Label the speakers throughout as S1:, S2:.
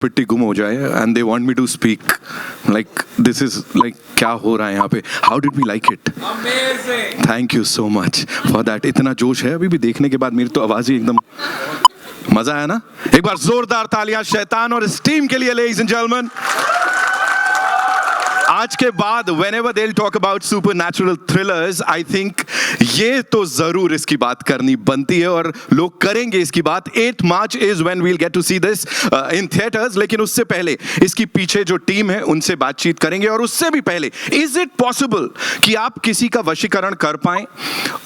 S1: पिट्टी गुम हो जाए and they want me to speak like this is like क्या हो रहा है यहाँ पे. How did we like it? Thank you so much for that. इतना जोश है अभी भी देखने के बाद, मेरी तो आवाज ही एकदम. मजा आया ना? एक बार जोरदार तालियां शैतान और इस टीम के लिए लेडीज एंड जेंटलमैन. आज के बाद whenever they'll talk about supernatural thrillers, I think ये तो जरूर इसकी बात करनी बनती है और लोग करेंगे इसकी बात. 8 March is when we'll get to see this in theaters. लेकिन उससे पहले इसकी पीछे जो टीम है उनसे बातचीत करेंगे. और उससे भी पहले, is it possible कि आप किसी का वशीकरण कर पाएं,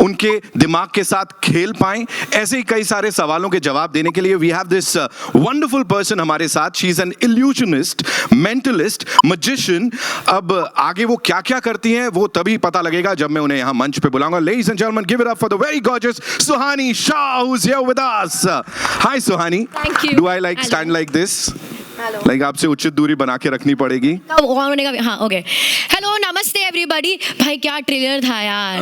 S1: उनके दिमाग के साथ खेल पाएं? ऐसे ही कई सारे सवालों के जवाब देने के लिए we have this wonderful person हमारे साथ. She is an illusionist, mentalist, magician. अब आगे वो क्या क्या करती हैं वो तभी पता लगेगा जब मैं उन्हें यहाँ मंच पे बुलाऊंगा. Ladies and gentlemen, give it up for the very gorgeous Suhani Shah, who's here with us. Hi Suhani.
S2: Thank you.
S1: Do I like stand like this? Like आपसे उचित दूरी बना के रखनी पड़ेगी.
S2: हाँ ओके. हेलो नमस्ते एवरीबॉडी. भाई क्या ट्रेलर था यार.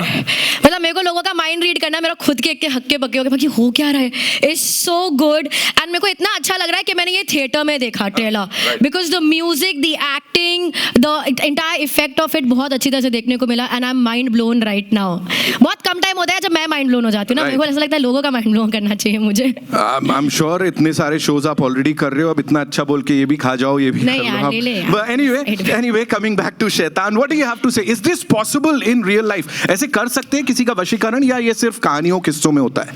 S2: मतलब मेरे को लोगों का माइंड रीड करना, मेरा खुद के हक्के बक्के हो गए कि हो क्या रहा है. इट्स सो गुड एंड मेरे को इतना अच्छा लग रहा है कि मैंने ये थिएटर में देखा trailer, because the music, the acting, the entire effect of it बहुत अच्छी तरह से देखने को मिला and I M mind blown right now. बहुत कम टाइम होता है जब मैं माइंड ब्लोन हो जाती हूँ ना. मेरे को ऐसा लगता है लोगों का माइंड ब्लोन करना चाहिए मुझे.
S1: आई एम श्योर इतने सारे शोज आप ऑलरेडी कर रहे हो, अब इतना अच्छा बोल के ये भी खा जाओ, ये भी
S2: नहीं यार, ले यार.
S1: anyway coming back to शैतान, what do you have to say? Is this possible in real life? ऐसे कर सकते हैं किसी का वशीकरण, या ये सिर्फ कहानियों किस्सों में होता है?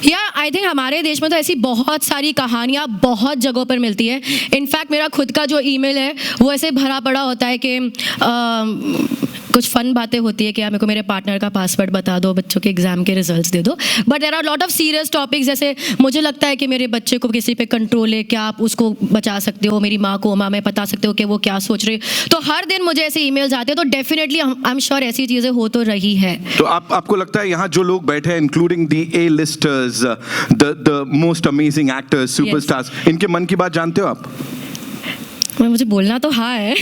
S2: या आई थिंक हमारे देश में तो ऐसी बहुत सारी कहानियां बहुत जगहों पर मिलती है. इनफैक्ट मेरा खुद का जो ईमेल है वो ऐसे भरा पड़ा होता है कि कुछ फन बातें होती है कि मेरे को मेरे पार्टनर का पासवर्ड बता दो, बच्चों के एग्जाम के रिजल्ट्स दे दो. But there are lot of serious topics, जैसे मुझे लगता है कि मेरे बच्चे को किसी पे कंट्रोल है, क्या आप उसको बचा सकते हो, मेरी माँ को माँ में बता सकते हो कि वो क्या सोच रहे. तो हर दिन मुझे ऐसे ईमेल्स आते हैं, तो डेफिनेटली आई एम श्योर ऐसी चीजें हो तो रही है.
S1: तो आपको लगता है यहाँ जो लोग बैठे हैं, including the A-listers, the most amazing actors, superstars, इनके मन की बात जानते हो आप?
S2: मुझे बोलना तो हाँ है.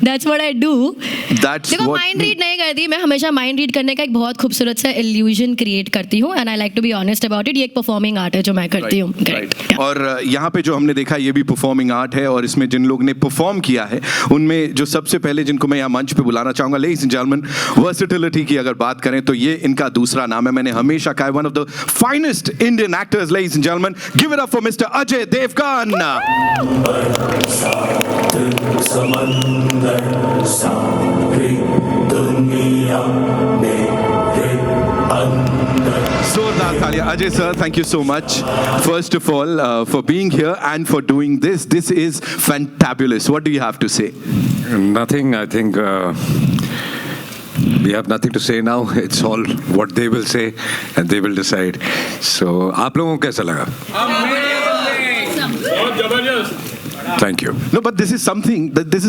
S2: That's what I do. देखो माइंड रीड नहीं करती मैं, हमेशा माइंड रीड करने का एक बहुत खूबसूरत सा इल्यूजन क्रिएट करती हूँ and I like to be honest about it. ये एक परफॉर्मिंग आर्ट है जो मैं करती हूँ.
S1: और यहाँ पे जो हमने देखा ये भी परफॉर्मिंग आर्ट है, और इसमें जिन लोग ने परफॉर्म किया है उनमें जो सबसे पहले जिनको मैं यहाँ मंच पे बुलाना चाहूंगा, लेडीज एंड जेंटलमैन, वर्सेटिलिटी की अगर बात करें तो ये इनका दूसरा नाम है. मैंने हमेशा कहा one of the finest Indian actors. Ladies and gentleman, give it up for mister Ajay Devgan.
S3: समंदर सारी दुनिया मेरे अंदर.
S1: जोरदार तालियां. Ajay sir, thank you so much first of all for being here and for doing this. This is fantabulous. What do you have to say?
S4: Nothing. I think we have nothing to say now. It's all what they will say and they will decide. So आप लोगों को कैसा लगा? बहुत जबरदस्त. Thank you.
S1: No, but this is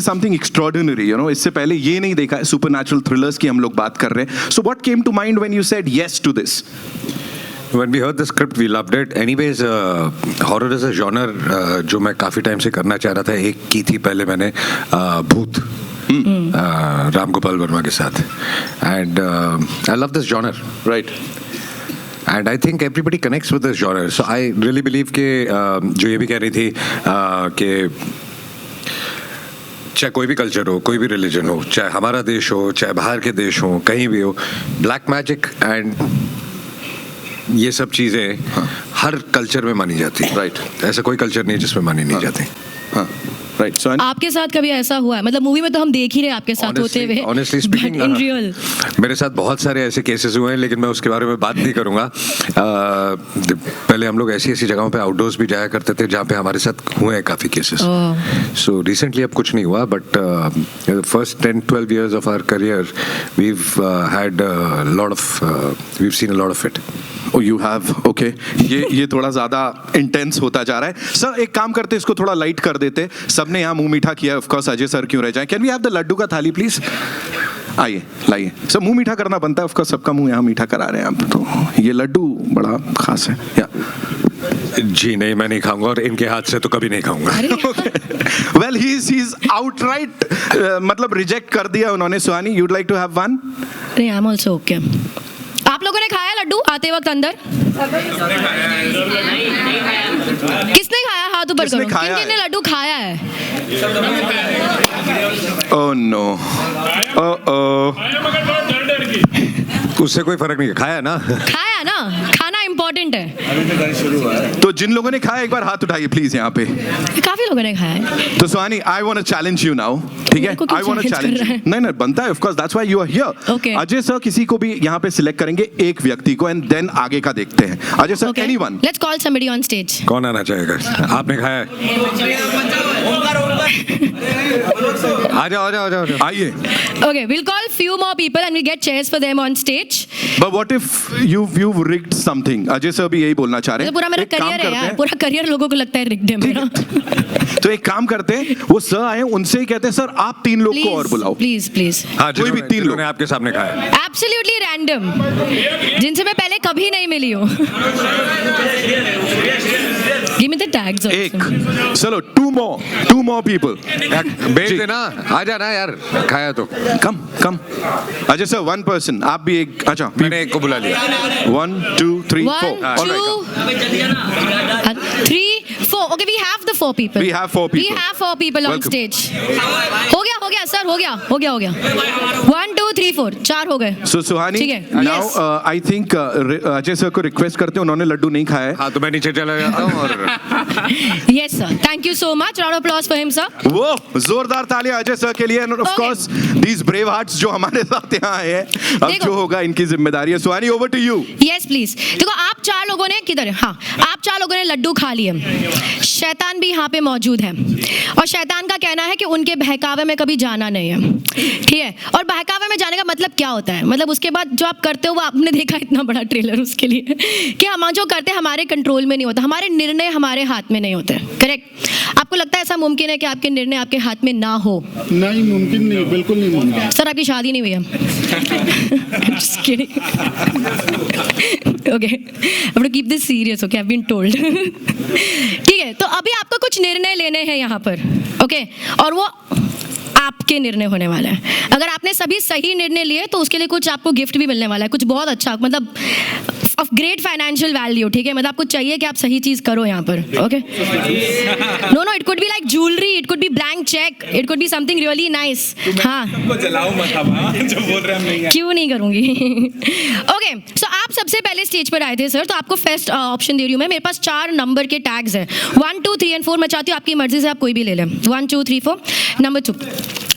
S1: something extraordinary, you know. इससे पहले ये नहीं देखा है supernatural thrillers की हम लोग बात कर रहे हैं. So what came to mind when you said yes to this?
S4: When we heard the script, we loved it. Anyways, horror is a genre जो मैं काफी टाइम से करना चाह रहा था. एक की थी पहले मैंने, भूत, राम गोपाल वर्मा के साथ. And I love this genre.
S1: Right.
S4: And I think everybody connects with this genre. So I really believe कि जो ये भी कह रही थी कि चाहे कोई भी कल्चर हो, कोई भी रिलीजन हो, चाहे हमारा देश हो, चाहे बाहर के देश हो, कहीं भी हो, ब्लैक मैजिक एंड ये सब चीज़ें हर कल्चर में मानी जाती है.
S1: राइट.
S4: ऐसा कोई कल्चर नहीं जिसमें मानी नहीं जाती.
S1: हाँ. Right. So
S2: आपके साथ कभी ऐसा हुआ है? मतलब मूवी में तो हम देख ही रहे आपके साथ होते हुए.
S4: Honestly speaking,
S2: in real
S4: मेरे साथ बहुत सारे ऐसे केसेस हुए हैं, लेकिन मैं उसके बारे में बात नहीं करूंगा. पहले हम लोग ऐसी जगहों पे आउटडोर्स भी जाया करते थे जहाँ पे हमारे साथ हुए हैं काफी केसेस. सो रिसेंटली अब कुछ नहीं हुआ, but first 10-12 years of our career we've had a lot of we've seen a lot of it.
S1: Oh, you have. Okay. ये थोड़ा ज्यादा इंटेंस होता जा रहा है. सर एक काम करते, इसको थोड़ा लाइट कर देते. सबने यहाँ मुंह मीठा किया, ऑफ कोर्स अजय सर क्यों रह जाए. Can we have the laddoo का थाली प्लीज? आइए लाइए. सर मुंह मीठा करना बनता है, ऑफ कोर्स सबका मुंह यहाँ मीठा करा रहे हैं आप. तो ये लड्डू बड़ा खास है. या
S4: जी नहीं, मैं नहीं खाऊंगा, और इनके हाथ से तो कभी नहीं खाऊंगा.
S1: वेल ही इज आउटराइट मतलब रिजेक्ट कर दिया उन्होंने. Suhani, you'd like to have one?
S2: नहीं, आई एम आल्सो ओके. आप लोगों ने खाया लड्डू आते वक्त अंदर? किसने खाया? हाथ ऊपर
S1: किसने
S2: करो।
S1: खाया
S2: किन-किन ने
S1: है?
S2: लड्डू खाया है?
S1: Oh no.
S4: उससे कोई फर्क नहीं है, खाया ना।
S2: खाया ना, खाना इंपॉर्टेंट है।
S1: तो जिन लोगों ने खाया एक बार हाथ उठाइए प्लीज यहाँ पे।
S2: काफी लोगों ने खाया है।
S1: तो Suhani, I want to challenge you now, ठीक है?
S2: मेरे को क्यों
S1: I want to
S2: challenge
S1: challenge
S2: कर रहा है?
S1: नहीं नहीं, बनता है, of course, that's why you are here.
S2: Okay.
S1: Ajay sir किसी को भी यहाँ पे सिलेक्ट करेंगे, एक व्यक्ति को, एंड देन आगे का देखते हैं। Ajay sir,
S2: Okay.
S1: Anyone.
S2: Let's call somebody on stage.
S4: कौन आना चाहेगा? आपने खाया है? आ जाओ आ जाओ आ जाओ आ जाओ।
S1: आइए।
S2: Okay, we'll call few more people and we'll get chairs for them on stage.
S1: But what if you've rigged something? Ajay sir भी यही बोलना चाह रहे
S2: तो
S1: हैं।
S2: पूरा मेरा
S1: एक काम
S2: करियर है
S1: करते
S2: यार,
S1: हैं।
S2: पूरा करियर लोगों को लगता है रिग्ड है मेरा।
S1: तो एक काम करते हैं, वो सर आए, उनसे ही कहते हैं सर आप 3 लोग को और बुलाओ।
S2: प्लीज प्लीज
S4: हाँ,
S1: कोई भी 3 लोग।
S4: जिन्होंने आपके सामने खाया।
S2: एब्सोल्युटली रैंडम, जिनसे मैं पहले कभी नहीं मिली हूँ। Give me the tags also.
S1: एक, चलो 2 more people।
S4: भेज देना, आ जाना यार, खाया तो।
S1: कम। अजय सर 1 person, आप भी एक, अच्छा
S4: मैंने एक को बुला लिया।
S1: 1 2 3 4।
S2: 1 2 3 4। Okay, we have the 4 people.
S1: We have 4 people.
S2: We have 4 people on
S1: Welcome.
S2: stage. हो गया सर, हो गया। 1 2 3 4, 4 हो गए।
S1: So सुहानी,
S2: ठीक है।
S1: now
S2: Yes.
S1: I think Ajay sir को रिक्वेस्ट करते हैं, उन्होंने लड्डू नहीं खाया है।
S4: हाँ तो मैं नीचे चला जाता हूँ और
S2: Yes sir, thank you so much. Round of applause for him sir.
S1: वो जोरदार तालियां अजय सर के लिए, end of
S2: Okay.
S1: Course these brave hearts जो हमारे साथ यहाँ आए हैं। अब
S2: देखो।
S1: जो होगा इनकी जिम्मेदारी है। Suhani, over to you.
S2: Yes please. देखो आप 4 लोगों ने किधर है? हाँ, आप 4 लोगों ने लड्डू खा लिए। शैतान भी यहाँ पे मौजूद है और शैतान का कहना है कि उनके बहकावे में कभी जाना नहीं है, ठीक है? और बहकावे में जाने का मतलब क्या होता है? मतलब उसके बाद जो आप करते हो वो आपने देखा, इतना बड़ा ट्रेलर उसके लिए, कि हम जो करते हैं हमारे कंट्रोल में नहीं होता, हमारे निर्णय हमारे हाथ में नहीं होते। करेक्ट? आपको लगता है ऐसा मुमकिन है कि आपके निर्णय आपके हाथ में ना हो?
S5: नहीं, मुमकिन नहीं, बिल्कुल नहीं मुमकिन।
S2: सर आपकी शादी नहीं हुई है। Just kidding. Okay, I have to keep this serious. Okay, I've been told. ठीक है, तो अभी आपको कुछ निर्णय लेने हैं यहाँ पर, ओके? और वो आपके निर्णय होने वाला है। अगर आपने सभी सही निर्णय लिए तो उसके लिए कुछ आपको गिफ्ट भी मिलने वाला है, कुछ बहुत अच्छा, मतलब ऑफ ग्रेट फाइनेंशियल वैल्यू, ठीक है? मतलब आपको चाहिए कि आप सही चीज करो यहाँ पर, okay? No, it could be like jewellery, it could be blank cheque, it could be something really nice. हाँ,
S6: जलाओ मत अब, जब बोल रहे हम नहीं
S2: क्यों नहीं करूंगी? ओके, सो आप सबसे पहले स्टेज पर आए थे सर, तो आपको फर्स्ट ऑप्शन दे रही हूँ मैं। मेरे पास 4 नंबर के टैग्स हैं, 1 2 3 और 4। मैं चाहती हूँ आपकी मर्जी से आप कोई भी ले लें। 1 2 3 4। नंबर 2,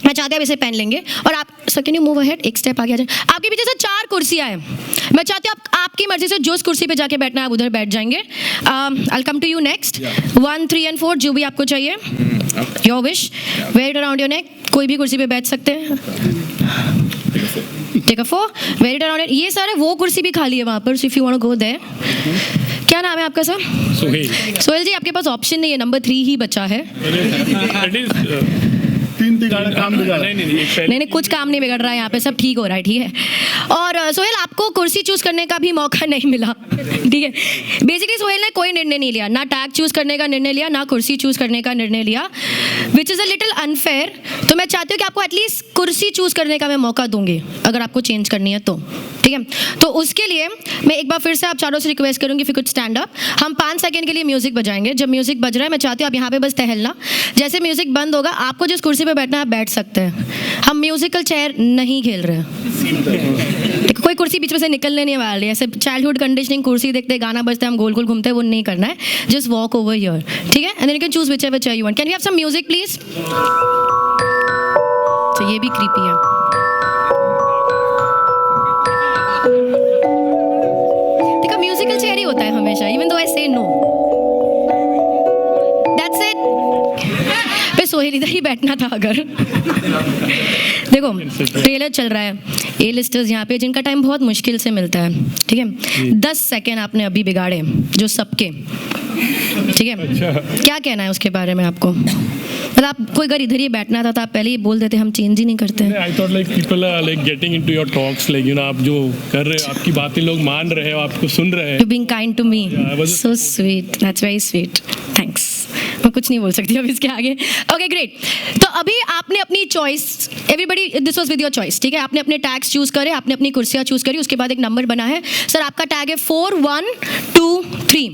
S2: मैं चाहती हूँ आप इसे पेन लेंगे और आप sir can you move ahead, एक स्टेप आगे आ जाए। आपके पीछे से 4 कुर्सियाँ हैं, मैं चाहती हूँ आपकी मर्जी से जो उस कुर्सी पे जाके बैठना है आप उधर बैठ जाएंगे। I come to you next. 1 3 और 4 जो भी आपको चाहिए, your wish, wear it around your neck, कोई भी कुर्सी पे बैठ सकते हैं। Take a 4, wear it around it. ये सारे वो कुर्सी भी खाली है वहाँ पर, so if you want to go there. क्या नाम है आपका सर? सोहेल जी, आपके पास ऑप्शन नहीं है, नंबर 3 ही बचा है।
S5: 3 तिगाड़ा काम बिगाड़ा।
S2: नहीं, कुछ काम नहीं बिगड़ रहा है यहाँ पे, सब ठीक हो रहा है, ठीक है? और सोहेल, आपको कुर्सी चूज करने का भी मौका नहीं मिला, ठीक है? बेसिकली सोहेल ने कोई निर्णय नहीं लिया, ना टैग चूज करने का निर्णय लिया, ना कुर्सी चूज करने का निर्णय लिया, which is a little unfair. तो मैं चाहती हूँ कि आपको एटलीस्ट कुर्सी चूज करने का मैं मौका दूंगी अगर आपको चेंज करनी है तो, ठीक है? तो उसके लिए मैं एक बार फिर से आप चारों से रिक्वेस्ट करूँगी, if you could stand up. हम 5 सेकंड के लिए म्यूजिक बजाएंगे। जब म्यूजिक बज रहा है मैं चाहती हूँ आप यहाँ पे बस टहलना। जैसे म्यूजिक बंद होगा, आपको जिस कुर्सी पे बैठना है आप बैठ सकते हैं। हम म्यूजिकल चेयर नहीं खेल रहे हैं, कोई कुर्सी बीच में से निकलने नहीं वाली है। ऐसे चाइल्डहुड कंडीशनिंग, कुर्सी देखते गाना बजते हम गोल गोल घूमते हैं, वो नहीं करना है। जस्ट वॉक ओवर हियर, ठीक है? And then you can choose whichever chair you want. Can we have some music please? तो ये भी क्रीपी है। देखो म्यूजिकल चेयर ही होता है हमेशा, इवन दो आई से नो। That's it. पे सोहेल इधर ही बैठना था अगर। देखो ट्रेलर चल रहा है, ए लिस्टर्स यहाँ पे जिनका टाइम बहुत मुश्किल से मिलता है, ठीक है? 10 सेकेंड आपने अभी बिगाड़े, जो सबके, ठीक है? क्या कहना है उसके बारे में आपको? मतलब आपको अगर इधर ही बैठना था तो आप पहले ही बोल देते, हम चेंज ही नहीं करते हैं।
S6: I thought like people are like getting into your talks, like you know, आप जो कर रहे हो, आपकी बातें लोग मान रहे हो, आपको सुन रहे हैं।
S2: You being kind to me,
S6: Yeah, I was
S2: so sweet. That's very sweet. Thanks. मैं कुछ नहीं बोल सकती अब इसके आगे. Okay great. तो अभी आपने अपनी choice, everybody this was with your choice, ठीक है. आपने अपने टैग्स चूज करे, आपने अपनी कुर्सियाँ चूज करी, उसके बाद एक नंबर बना है. सर आपका टैग है 4123.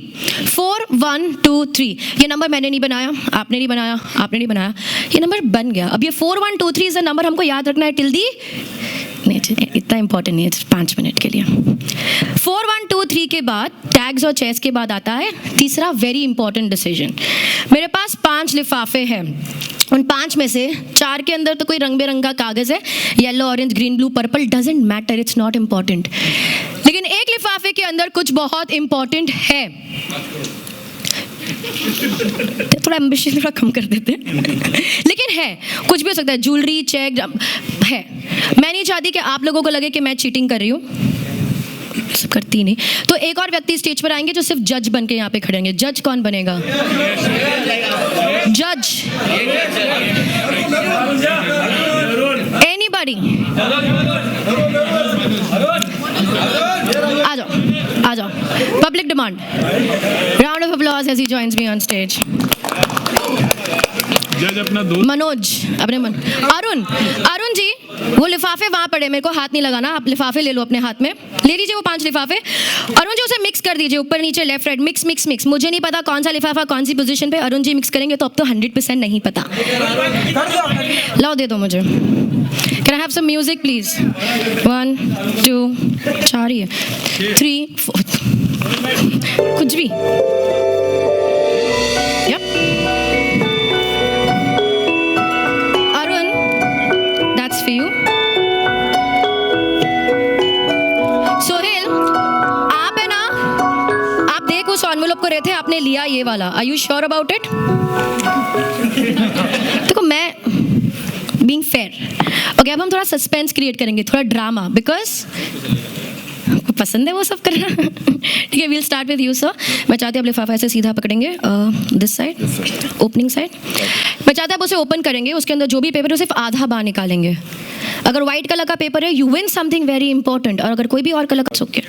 S2: 4123. ये नंबर मैंने नहीं बनाया, आपने नहीं बनाया, आपने नहीं बनाया, ये नंबर बन गया. अब ये 4123 इज नंबर हमको याद रखना है टिल दी, नहीं इतना इंपॉर्टेंट नहीं है, 5 मिनट के लिए. 4123 के बाद टैग्स और चेस के बाद आता है तीसरा वेरी इंपॉर्टेंट डिसीजन. मेरे पास 5 लिफाफे हैं. उन 5 में से 4 के अंदर तो कोई रंग बिरंगा कागज है, yellow, orange, green, blue, purple, doesn't matter, it's not important. लेकिन एक लिफाफे के अंदर कुछ बहुत इंपॉर्टेंट है. थोड़ा एम्बिशन थोड़ा कम कर देते हैं लेकिन है, कुछ भी हो सकता है, ज्वेलरी, चेक है. मैं नहीं चाहती कि आप लोगों को लगे कि मैं चीटिंग कर रही हूँ, करती नहीं. तो एक और व्यक्ति स्टेज पर आएंगे जो सिर्फ जज बन के यहाँ पे खड़ेंगे. जज कौन बनेगा? जज एनीबॉडी? आ जाओ. Public demand. Round of applause as he joins me on stage.
S6: जज अपना दोस्त
S2: मनोज, अपने अरुण जी, वो लिफाफे वहां पड़े, मेरे को हाथ नहीं लगाना, आप लिफाफे ले लो अपने हाथ में, ले लीजिए वो 5 लिफाफे. अरुण जी उसे मिक्स कर दीजिए, ऊपर नीचे left right, mix mix mix. मुझे नहीं पता कौन सा लिफाफा कौन सी पोजीशन पे, अरुण जी मिक्स करेंगे तो अब तो 100% नहीं पता. लाओ दे दो मुझे. Can I have some music please? 1 2 4 ही है, 3 4 कुछ भी. For you. सोहेल, आप है ना, आप देख उस एनवेलप को रहे थे, आपने लिया ये वाला. Are you sure about it? देखो मैं being fair. Okay, अब हम थोड़ा सस्पेंस क्रिएट करेंगे, थोड़ा ड्रामा, बिकॉज पसंद है वो सब करना. ठीक है, we'll start with you sir. मैं चाहती हूँ आप लिफाफा ऐसे सीधा पकड़ेंगे, दिस साइड, ओपनिंग साइड. मैं चाहता हूँ आप उसे ओपन करेंगे, उसके अंदर जो भी पेपर है सिर्फ आधा बाहर निकालेंगे. अगर व्हाइट कलर का पेपर है, you win something very important. और अगर कोई भी और कलर का, ओके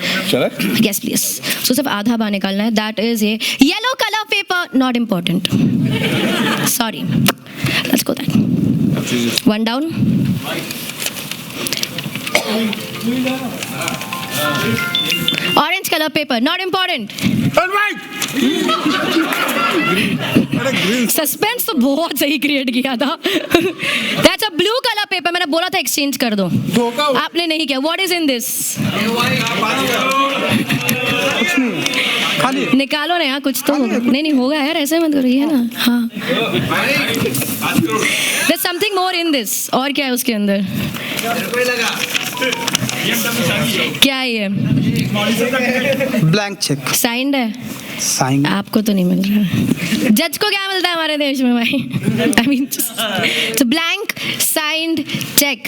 S2: यस प्लीज, सो सिर्फ आधा बाहर निकालना है. That is a yellow colour paper, not important, sorry. Let's go that. 1 down. Orange color paper, not important. Suspense तो बहुत सही क्रिएट किया था. That's a blue color paper. मैंने बोला था एक्सचेंज कर दो, आपने नहीं किया. What is in this? निकालो ना यार, कुछ तो होगा. नहीं होगा यार, ऐसे मत करो, ये ना. हाँ, there's something more in this. और क्या है उसके अंदर? क्या है ये?
S7: Blank cheque.
S2: साइंड है?
S7: साइन
S2: आपको तो नहीं मिल रहा. जज को क्या मिलता है हमारे देश में भाई? I mean blank signed cheque.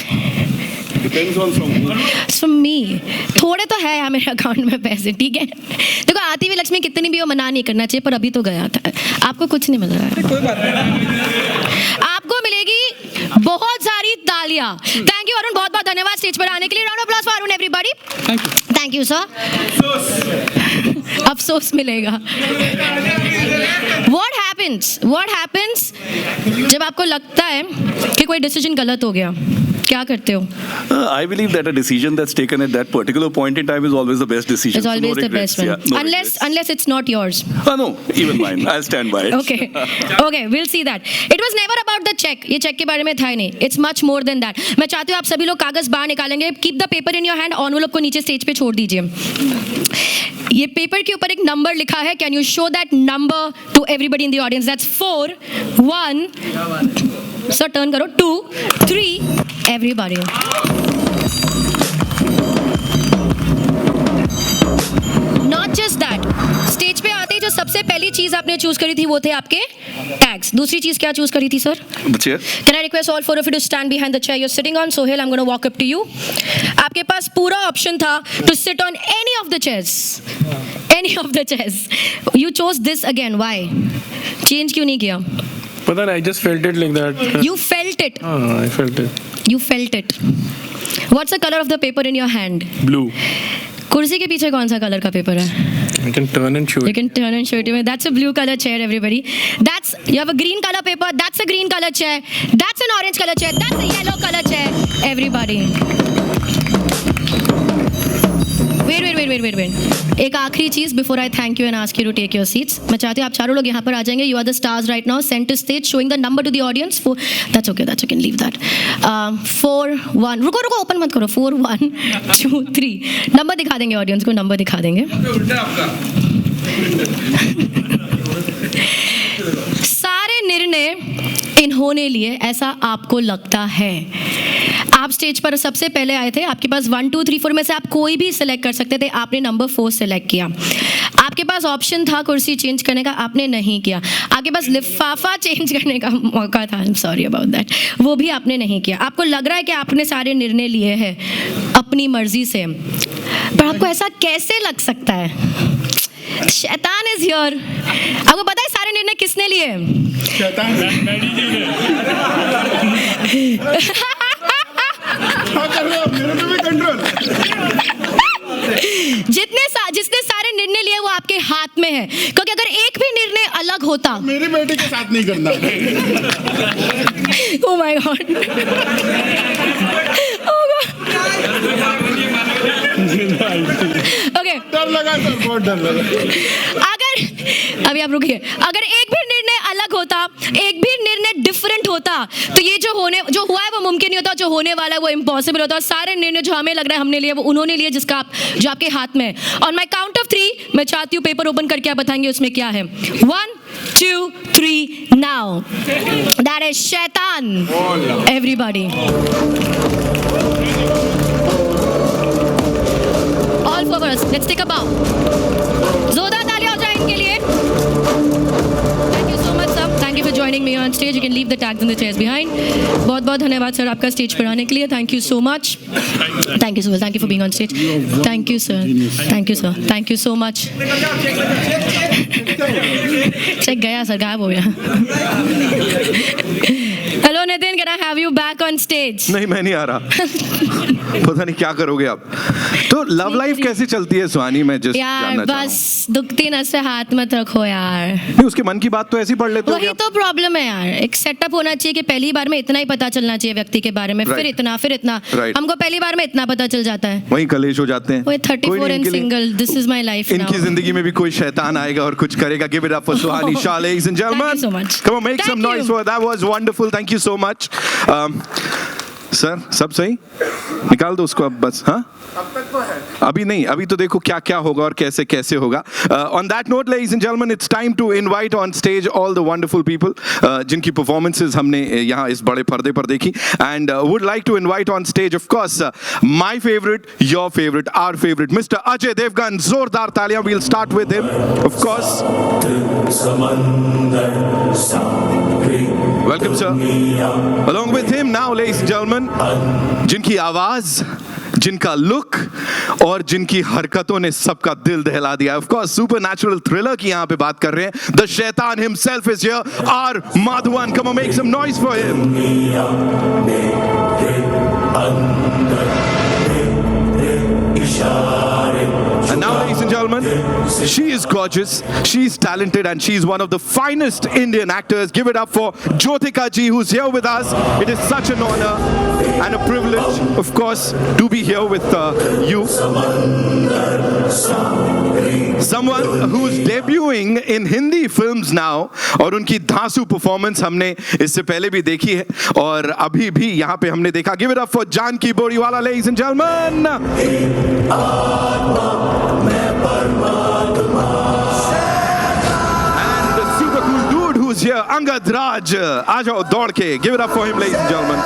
S2: From me. थोड़े तो है यार मेरे अकाउंट में पैसे, ठीक है. देखो आती हुई लक्ष्मी कितनी भी हो, मना नहीं करना चाहिए, पर अभी तो गया था. आपको कुछ नहीं मिल रहा है.
S7: कोई बात नहीं.
S2: आपको मिलेगी बहुत सारी तालियां. थैंक यू अरुण, बहुत बहुत धन्यवाद स्टेज पर आने के लिए. Round of applause for Arun everybody. Thank you sir. अफसोस मिलेगा. What happens जब आपको लगता है कि कोई डिसीजन गलत हो गया, क्या करते हो?
S8: I believe that a decision that's taken at that particular point in time is always the best decision.
S2: It's always
S8: So no
S2: the
S8: regrets,
S2: best one.
S8: yeah, no
S2: unless
S8: regrets.
S2: unless it's not yours.
S8: No, even mine. I'll stand by it.
S2: Okay, we'll see that. It was never about the check. ये check के बारे में था ही नहीं. It's much more than that. मैं चाहती हूँ आप सभी लोग कागज बाहर निकालेंगे. Keep the paper in your hand. Envelope को नीचे स्टेज पे छोड़ दीजिए. ये पेपर के ऊपर एक नंबर लिखा है. Can you show that number to everybody in the audience? That's 4 1. Sir turn करो. 2 3. Everybody. Not just that. Stage पे आते ही जो सबसे पहली चीज आपने चूज करी थी वो थे आपके टैग्स. दूसरी चीज क्या चूज करी थी sir?
S8: The chair.
S2: Can I request all 4 of you to stand behind the chair you're sitting on? Sohail, I'm going to walk up to you. आपके पास पूरा ऑप्शन था to sit on any of the chairs. Any of the chairs. You chose this again. Why? Change क्यों नहीं किया?
S6: पता नहीं, I just felt it like that.
S2: You felt it.
S6: I felt it.
S2: You felt it. What's the color of the paper in your hand?
S6: Blue.
S2: कुर्सी के पीछे कौन सा कलर का पेपर है?
S6: You can turn and show
S2: You
S6: it.
S2: can turn and show it to me. That's a blue color chair, everybody. You have a green color paper. That's a green color chair. That's an orange color chair. That's a yellow color chair. Everybody. Wait. एक आखिरी चीज before I thank you and ask you to take your seats. मैं चाहती हूँ आप चारों लोग यहाँ पर आ जाएंगे. You are the stars right now. Centre stage showing the number to the audience. That's okay, that's okay, leave that. 4 1. रुको, ओपन मत करो. 4 1 2 3. नंबर दिखा देंगे ऑडियंस को. नंबर दिखा देंगे. सारे निर्णय इन्होंने लिए, ऐसा आपको लगता है. आप स्टेज पर सबसे पहले आए थे. आपके पास 1 2 3 4 में से आप कोई भी सिलेक्ट कर सकते थे. आपने नंबर 4 सिलेक्ट किया. आपके पास ऑप्शन था कुर्सी चेंज करने का, आपने नहीं किया. आपके पास लिफाफा चेंज करने का मौका था. I am sorry about that. वो भी आपने नहीं किया. आपको लग रहा है कि आपने सारे निर्णय लिए हैं अपनी मर्जी से, पर आपको ऐसा कैसे लग सकता है? शैतान इज हियर. आपको पता है सारे निर्णय किसने लिए?
S6: मैडी जी ने.
S5: क्या कर रहे हो आप? मेरे पे भी कंट्रोल.
S2: जिसने सारे निर्णय लिए वो आपके हाथ में है, क्योंकि अगर एक भी निर्णय अलग होता.
S5: मेरी बेटी के साथ नहीं करना.
S2: Oh my God. Oh God. Okay.
S5: डर लगा सर, बहुत डर लगा.
S2: अभी आप रुकिए. अगर एक भी निर्णय अलग होता, एक भी निर्णय डिफरेंट होता, तो ये जो हुआ है वो मुमकिन नहीं होता. जो होने वाला है वो इम्पॉसिबल होता. और सारे निर्णय जो हमें लग रहा है हमने लिए, वो उन्होंने लिए जो आपके हाथ में है. ऑन माई काउंट ऑफ 3 मैं चाहती हूँ पेपर ओपन करके आप बताएंगे उसमें क्या है. 1 2 3 नाउ. दैट इज शैतान. Everybody. All for us. Let's take a bow. जोरदार तालियां हो जाए इनके लिए. Thank you so much, sir. Thank you for joining me on stage. You can leave the tags in the chairs behind. बहुत धन्यवाद sir आपका स्टेज पर आने के लिए. Thank you so much. Thank you so much. Thank you for being on stage. Thank you, sir. Thank you, sir. Thank you so much. Cheque गया sir, गायब हो गया. Hello Nitin, can I have you back on stage?
S1: नहीं, मैं नहीं आ रहा. पता नहीं क्या करोगे आप. तो लव लाइफ कैसे चलती है सुहानी? मैं जस्ट
S2: यार
S1: जानना चाहूँ.
S2: बस दुखती नस से हाथ मत रखो यार.
S1: नहीं, उसके मन की बात तो ऐसे ही पढ़ लेते हो
S2: वही तो प्रॉब्लम है यार. एक सेटअप होना चाहिए कि पहली बार में इतना ही पता चलना चाहिए व्यक्ति के बारे में. फिर
S1: Right.
S2: इतना
S1: Right.
S2: हमको पहली बार में इतना पता चल जाता है.
S1: वही कलेश हो जाते हैं.
S2: वही
S1: कोई
S2: 34
S1: नहीं,
S2: एंड
S1: इनके लिए-
S2: single. This is my life now.
S1: इनकी जिंदगी में भी कोई शैतान आएगा और कुछ करेगा. Give it up for Suhani Shah, ladies and gentlemen.
S2: Thank you so much.
S1: Come on, make
S2: Thank
S1: some noise
S2: you.
S1: for her. That was wonderful. Thank you so much. Sir, सब सही? निकाल दो उसको अब बस. हाँ, अभी नहीं. अभी तो देखो क्या क्या होगा और कैसे कैसे होगा. On that note, ladies and gentlemen, it's time to invite on stage all the wonderful people जिनकी performances हमने यहाँ इस बड़े पर्दे पर देखी. And would like to invite on stage, of course, my favorite, your favorite, our favorite, Mr. Ajay Devgan. जोरदार तालियां. We'll start with him, of course. Welcome, sir. Along with him now, ladies and gentlemen, जिनकी आवाज, जिनका look और जिनकी हरकतों ने सबका दिल दहला दिया. ऑफ कोर्स सुपरनैचुरल थ्रिलर की यहाँ पे बात कर रहे हैं. The Shaitaan himself is here. R Madhavan. Come on, make some noise for him. And now, ladies and gentlemen, she is gorgeous, she is talented, and she is one of the finest Indian actors. Give it up for Jyotika ji, who's here with us. It is such an honor and a privilege, of course, to be here with you. Someone who's debuting in Hindi films now, और उनकी धांसू performance हमने इससे पहले भी देखी है और अभी भी यहाँ पे हमने देखा. Give it up for Janki Boriwala, ladies and gentlemen. And the super cool dude who's here, Angad Raj. आ जाओ दौड़ के. Give it up for him, ladies and gentlemen.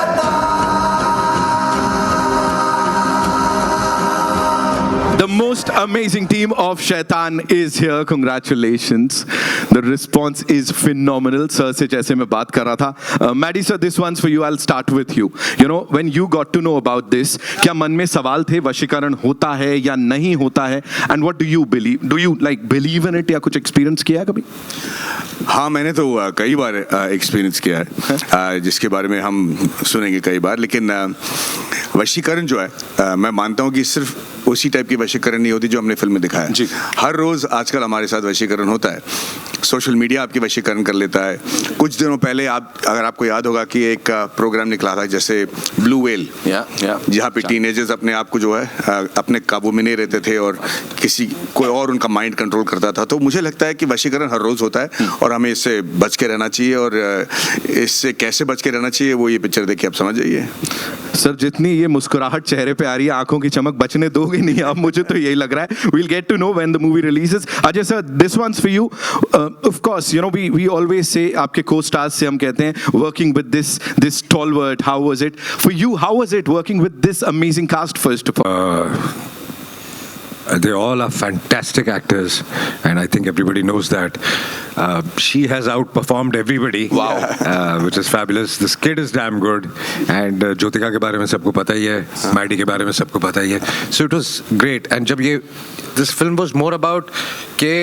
S1: The most amazing team of Shaitan is here. Congratulations. The response is phenomenal. Sir से जैसे मैं बात कर रहा था. Maddie sir, this one's for you. I'll start with you. You know, when you got to know about this, क्या मन में सवाल थे वशीकरण होता है या नहीं होता है? And what do you believe? Do you like believe in it या कुछ experience किया है कभी?
S9: हाँ, मैंने तो कई बार एक्सपीरियंस किया है, जिसके बारे में हम सुनेंगे कई बार. लेकिन वशीकरण जो है, मैं मानता हूँ कि सिर्फ उसी टाइप की वशीकरण नहीं होती जो हमने फिल्म में दिखाया
S1: जी।
S9: हर रोज आजकल हमारे साथ वशीकरण होता है, सोशल मीडिया आपकी वशीकरण कर लेता है। कुछ दिनों पहले अगर आपको याद होगा कि एक प्रोग्राम निकला था जैसे ब्लू वेल, जहाँ पे टीनेजर्स अपने आप को जो है अपने काबू में नहीं रहते थे और कोई और उनका माइंड कंट्रोल करता था। तो मुझे लगता है कि वशीकरण हर रोज होता है और हमें इससे बच के रहना चाहिए, और इससे कैसे बच के रहना चाहिए वो ये पिक्चर देख के आप समझ जाइए।
S1: सर जितनी ये मुस्कुराहट चेहरे पे आ रही है, आंखों की चमक बचने दोगे नहीं आप, मुझे तो यही लग रहा है। We'll get to know when the movie releases. Ajay sir, this one's for you. Of course, you know we always say आपके co-stars से हम कहते हैं working with this stalwart. How was it for you? How was it working with this amazing cast first of all?
S4: They all are fantastic actors, and I think everybody knows that. She has outperformed everybody.
S1: Wow.
S4: Which is fabulous. This kid is damn good, and Jyotika के बारे में सबको पता ही है, Maddie के बारे में सबको पता ही है. So it was great. And this film was more about के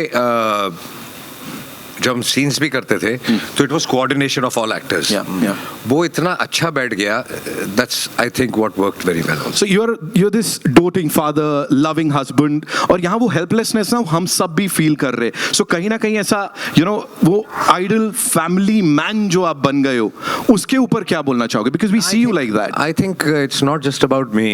S4: जब हम सीन्स भी करते थे तो it was coordination of all actors, वो इतना अच्छा बैठ गया, that's I think what worked very well.
S1: So you're this doting father, loving husband, और यहाँ वो helplessness ना हम सब भी feel कर रहे हैं। So कहीं ना कहीं ऐसा वो ideal family man जो आप बन गए हो, उसके ऊपर क्या बोलना चाहोगे? Because we see you like that.
S4: I think it's not just about me.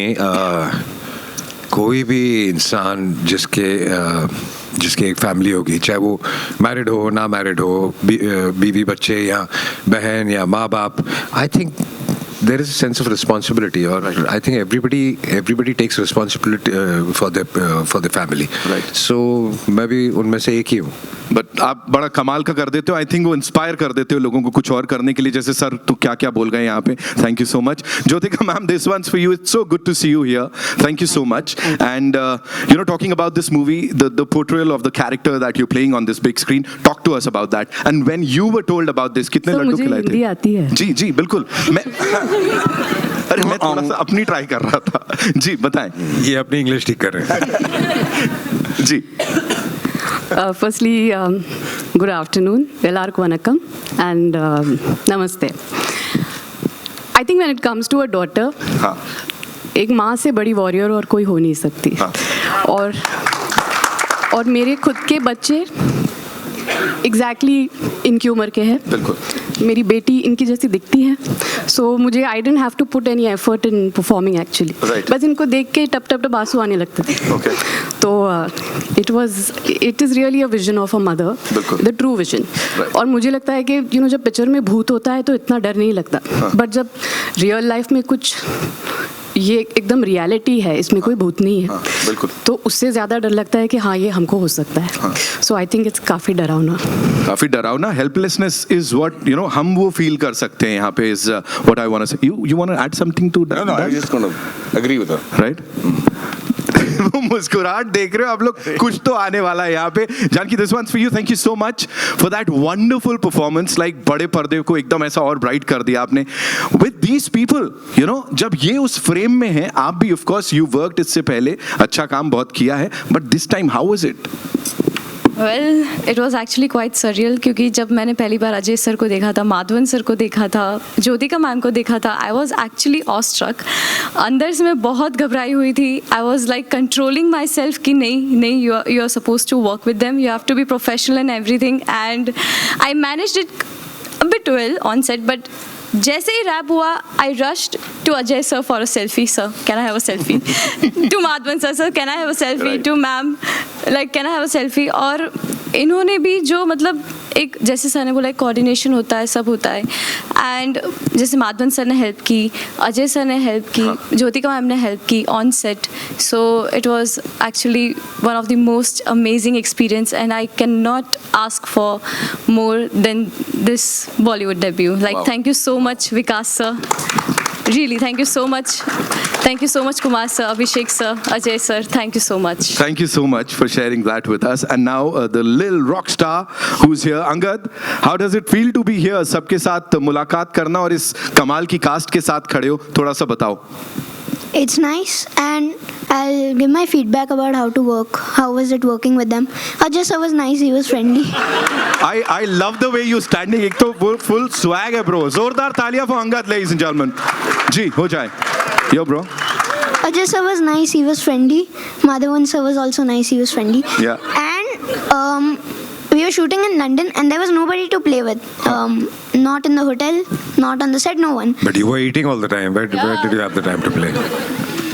S4: कोई भी इंसान जिसके एक फैमिली होगी, चाहे वो मैरिड हो ना मैरिड हो, बीवी बच्चे या बहन या माँ बाप, I think there is a sense of responsibility, or I think everybody takes responsibility for the family.
S1: Right.
S4: So मैं भी उनमें से एक ही हूँ।
S1: बट आप बड़ा कमाल का कर देते हो। आई थिंक वो इंस्पायर कर देते हो लोगों को कुछ और करने के लिए। जैसे सर तो क्या क्या बोल गए यहाँ पे। Thank you so much. Jyothika ma'am, this one's for you. It's so good to see you here. Thank you so much. And you know, talking about this movie, the portrayal of the character that you playing on this big screen, talk to us about that. And when you were told about this, कितने लड्डू खिलाए थे?
S2: हिंदी आती है।
S1: जी जी बिल्कुल। अरे मैं थोड़ा सा अपनी ट्राई कर रहा था। जी बताएं।
S4: ये अपनी इंग्लिश ठीक कर रहे हैं।
S1: जी।
S10: Firstly, good afternoon, Ellarku Vanakkam, and Namaste. I think when it comes to a daughter,
S1: हाँ।
S10: एक माँ से बड़ी वॉरियर और कोई हो नहीं सकती।
S1: हाँ।
S10: और मेरे खुद के बच्चे एग्जैक्टली इनकी उम्र के हैं।
S1: बिल्कुल।
S10: मेरी बेटी इनकी जैसी दिखती है, सो मुझे I didn't have to put any effort in performing actually. बस इनको देख के टप टप टप आंसू आने लगते थे।
S1: Okay.
S10: तो it is really a vision of a mother, the true vision. और मुझे लगता है कि जब पिक्चर में भूत होता है तो इतना डर नहीं लगता, बट जब रियल लाइफ में कुछ ये एकदम रियलिटी है, इसमें कोई भूत नहीं है,
S1: बिल्कुल,
S10: तो उससे ज़्यादा डर लगता है कि हाँ ये हमको हो सकता है। सो आई थिंक इट्स काफ़ी डरावना। हेल्पलेसनेस
S1: इज व्हाट हम वो फील कर सकते हैं यहाँ पे, is what I want to say. You want to add something to that?
S9: No, I just gonna agree with her.
S1: Right. वो मुस्कुराहट देख रहे हो आप लोग, कुछ तो आने वाला है यहाँ पे। Janaki, this one's for you. Thank you so much for that wonderful performance. Like बड़े पर्दे को एकदम ऐसा और ब्राइट कर दिया आपने विद दीज पीपल। जब ये उस फ्रेम में है, आप भी ऑफ कोर्स यू वर्कड इससे पहले, अच्छा काम बहुत किया है, but this time how was it?
S11: Well, it was actually quite surreal, क्योंकि जब मैंने पहली बार अजय सर को देखा था, माधवन सर को देखा था, ज्योतिका मैम को देखा था, आई वॉज एक्चुअली ऑस्ट्रक। अंदर से मैं बहुत घबराई हुई थी। I was like controlling myself कि नहीं, you are suppose to work with them, you have to be professional and everything, and I managed it a bit well on set. But जैसे ही रैप हुआ, I rushed to Ajay sir for a selfie. Sir, can I have a selfie? To Madhavan sir, can I have a selfie? To ma'am, like can I have a selfie? और इन्होंने भी जो मतलब एक, जैसे सर ने बोला, एक कोऑर्डिनेशन होता है, सब होता है, एंड जैसे माधवन सर ने हेल्प की, अजय सर ने हेल्प की, ज्योतिका मैम ने हेल्प की on set. So it was actually one of the most amazing experience, and I can not ask for more than this Bollywood debut. Like thank you so much, Vikas sir. Really, thank you so much. Thank you so much, Kumar sir, Abhishek sir, Ajay sir. Thank you so much.
S1: Thank you so much for sharing that with us. And now the little rock star who's here, Angad. How does it feel to be here? सबके साथ मुलाकात करना और इस कमाल की cast के साथ खड़े हो, थोड़ा सा बताओ।
S12: It's nice, and I'll give my feedback about how to work. How was it working with them? Ajay sir was nice, he was friendly.
S1: I love the way you standing. एक तो full swag है bro. जोरदार तालियां for Angad, ladies and gentlemen. जी, हो जाए. Yo bro.
S12: Ajay sir was nice, he was friendly. Madhavan sir was also nice, he was friendly.
S1: Yeah.
S12: And we were shooting in London and there was nobody to play with. Not in the hotel, not on the set, no one.
S4: But you were eating all the time. Where did you have the time to play?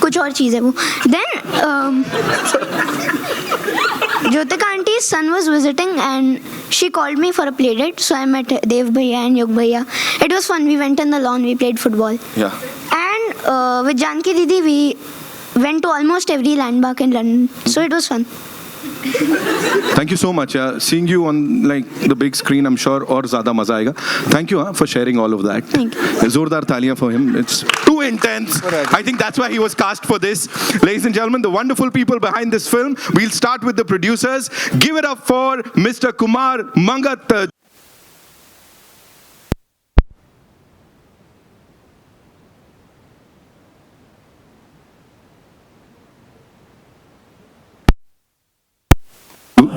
S12: कुछ और चीज़ है वो. Then Jyotika auntie's son was visiting and she called me for a play date. So I met Dev Bhaiya and Yug Bhaiya. It was fun. We went on the lawn. We played football.
S1: Yeah.
S12: And with Janki Didi, we went to almost every landmark in London. So it was fun.
S1: Thank you so much. Seeing you on like the big screen, I'm sure और ज़्यादा मजा आएगा. Thank you for sharing all of that.
S12: Thank you.
S1: जोरदार तालियां for him. It's too intense. I think that's why he was cast for this. Ladies and gentlemen, the wonderful people behind this film. We'll start with the producers. Give it up for Mr. Kumar Mangat.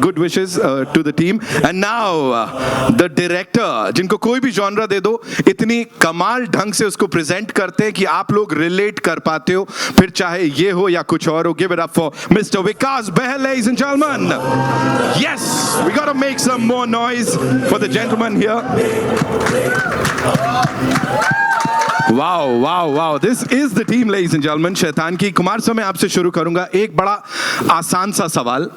S1: Good wishes to the team. And now the director, जिनको कोई भी genre दे दो, इतनी कमाल ढंग से उसको present करते हैं कि आप लोग relate कर पाते हो, फिर चाहे ये हो या कुछ और हो. Give it up for Mr. Vikas Behel, ladies and gentlemen. Yes, we gotta make some more noise for the gentleman here. Wow, wow, wow. This is the team, ladies and gentlemen. शैतान की. Kumar sir, मैं आपसे शुरू करूंगा. एक बड़ा आसान सा सवाल.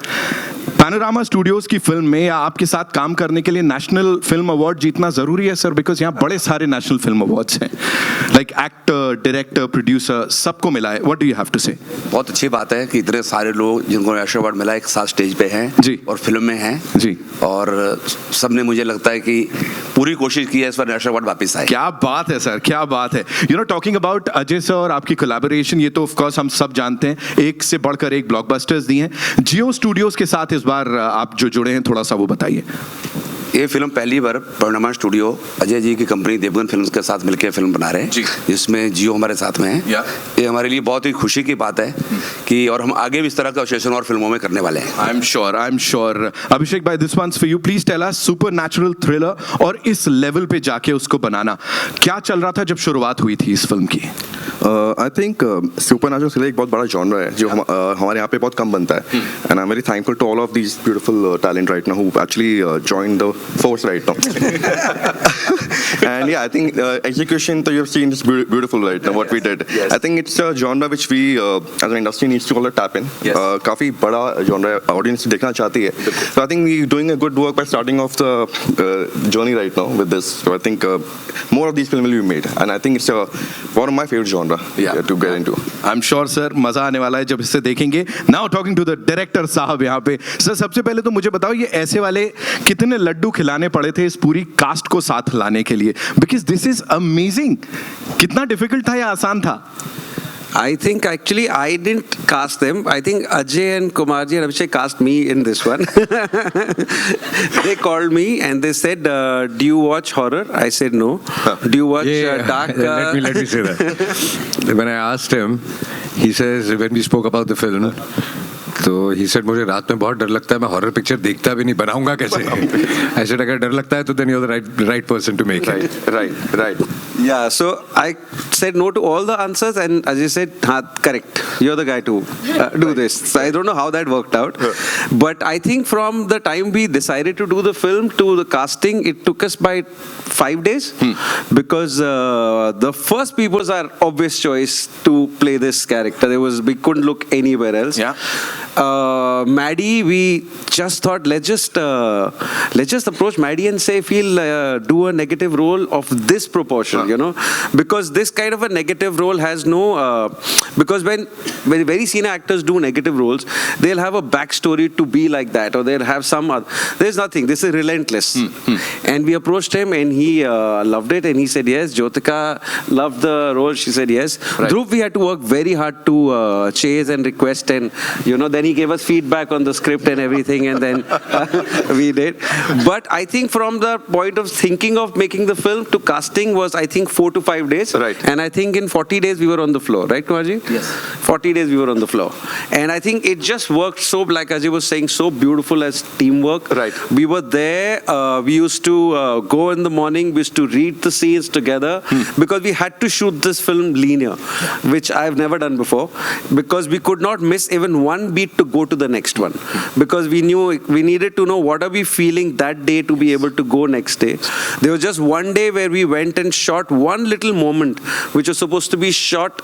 S1: पैनोरामा स्टूडियोज की फिल्म में या आपके साथ काम करने के लिए नेशनल फिल्म अवार्ड जीतना जरूरी है सर? बिकॉज यहाँ बड़े सारे नेशनल फिल्म अवार्ड्स हैं, लाइक एक्टर, डायरेक्टर, प्रोड्यूसर, सबको मिला है. What do you have to say?
S13: बहुत अच्छी बात है कि इतने सारे लोग जिनको नेशनल अवार्ड मिला एक साथ स्टेज पे हैं
S1: जी,
S13: और फिल्म में हैं
S1: जी,
S13: और सबने मुझे लगता है कि पूरी कोशिश की है इस पर नेशनल अवार्ड वापस आए.
S1: क्या बात है सर, क्या बात है. You know, talking about Ajay sir और आपकी कोलैबोरेशन, ये तो ऑफ कोर्स हम सब जानते हैं, एक से बढ़कर एक ब्लॉकबस्टर्स दिए हैं. जियो स्टूडियोज के साथ इस बार आप जो जुड़े हैं, थोड़ा सा वो बताइए.
S13: ये फिल्म पहली बार पैनोरामा स्टूडियो अजय जी की कंपनी देवगन फिल्म्स के साथ मिलकर फिल्म बना रहे हैं, जिसमें जियो हमारे साथ में है. ये हमारे लिए बहुत ही खुशी की बात है कि और हम आगे भी इस तरह का एसोसिएशन और फिल्मों में करने वाले हैं.
S1: I am sure. अभिषेक भाई, this one's for you. Please tell us, supernatural thriller और इस लेवल पे जाके उसको बनाना, क्या चल रहा था जब शुरुआत हुई थी इस फिल्म की?
S5: आई थिंक सुपरनैचुरल थ्रिलर एक बहुत बड़ा जॉनर है जो हमारे यहाँ पे बहुत कम बनता है. And I am very thankful to all of these beautiful talent right now who actually join the force right now. And yeah, I think execution that you've seen is beautiful right now, what we did. Yes. I think it's a genre which we as an industry needs to all tap in. Yes. काफी बड़ा genre audience देखना चाहती है. So I think we're doing a good work by starting off the journey right now with this. So I think more of these films will be made, and I think it's one of my favorite genre to get into.
S1: I'm sure sir, मजा आने वाला है जब इसे देखेंगे. Now talking to the director साहब यहाँ पे. सर, सबसे पहले तो मुझे बताओ, ये ऐसे वाले कितने लड्डू खिलाने पड़े थे इस पूरी कास्ट को साथ लाने के लिए? Because this is amazing. कितना डिफिकल्ट था या आसान था?
S14: I think actually I didn't cast them. I think Ajay and Kumarji and Abhishek cast me in this one. They called me and they said, "Do you watch horror?" I said no. "Do you watch dark?"
S4: Let me say that. When I asked him, he says when we spoke about the film, तो he said मुझे रात में बहुत डर लगता है, मैं horror picture देखता भी नहीं, बनाऊंगा कैसे? I said अगर डर लगता है तो then you're the right person to make it.
S14: Right. Yeah, so I said no to all the answers and Ajay said, correct, you're the guy to do this. So I don't know how that worked out. But I think from the time we decided to do the film to the casting, it took us by 5 days. Because the first people was our obvious choice to play this character. We couldn't look anywhere else. Maddie, we just thought let's just approach Maddie and say if he'll do a negative role of this proportion, you know, because this kind of a negative role has no because when very senior actors do negative roles, they'll have a backstory to be like that, or they'll have some other, there's nothing, this is relentless. And we approached him and he loved it and he said yes. Jyotika loved the role, she said yes. Dhruv, we had to work very hard to chase and request, and you know, then he gave us feedback on the script and everything, and then we did. But I think from the point of thinking of making the film to casting was, I think 4 to 5 days.
S5: Right.
S14: And I think in 40 days we were on the floor, right, Kumarji?
S5: Yes.
S14: 40 days we were on the floor. And I think it just worked so, like Ajay was saying, so beautiful as teamwork.
S5: Right.
S14: We were there, we used to go in the morning, we used to read the scenes together because we had to shoot this film linear, which I've never done before, because we could not miss even one beat to go to the next one, because we knew we needed to know what are we feeling that day to be able to go next day. There was just one day where we went and shot one little moment which was supposed to be shot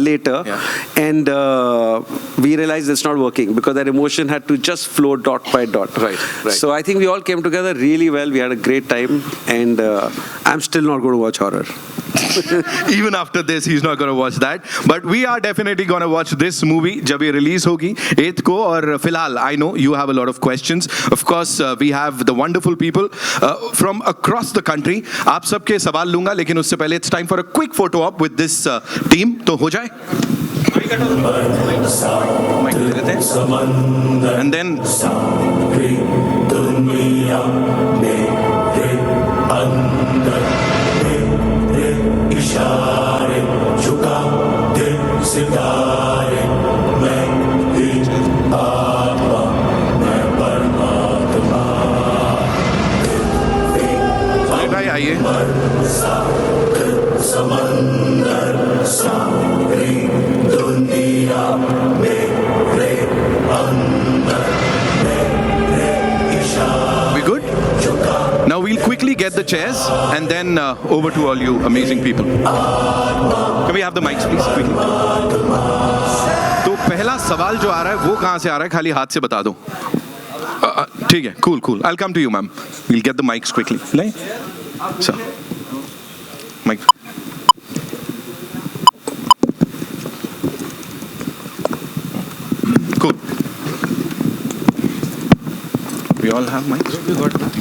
S14: later, and we realized it's not working because that emotion had to just flow dot by dot.
S5: Right.
S14: So I think we all came together really well. We had a great time, and I'm still not going to watch horror.
S1: Even after this, he's not going to watch that. But we are definitely going to watch this movie जब ये release होगी 8th को. और फिलहाल, I know you have a lot of questions. Of course, we have the wonderful people from across the country. आप सबके सवाल लूँगा, लेकिन उससे पहले it's time for a quick photo op with this team. तो हो जाए? And then
S3: दुनिया मेरे अंदर मेरे इशारे झुका दे सितारे मैं ही आत्मा मैं परमात्मा
S1: भाई आइए.
S3: समंदर सारी दुनिया मेरे अंदर मेरे इशारे.
S1: We good? Now we'll quickly get the chairs and then over to all you amazing people. Can we have the mics please quickly? तो पहला सवाल जो आ रहा है वो कहाँ से आ रहा है, खाली हाथ से बता दो. ठीक है, cool. I'll come to you, ma'am. We'll get the mics quickly. ले. So, mic. Cool. We all have mics. We got that.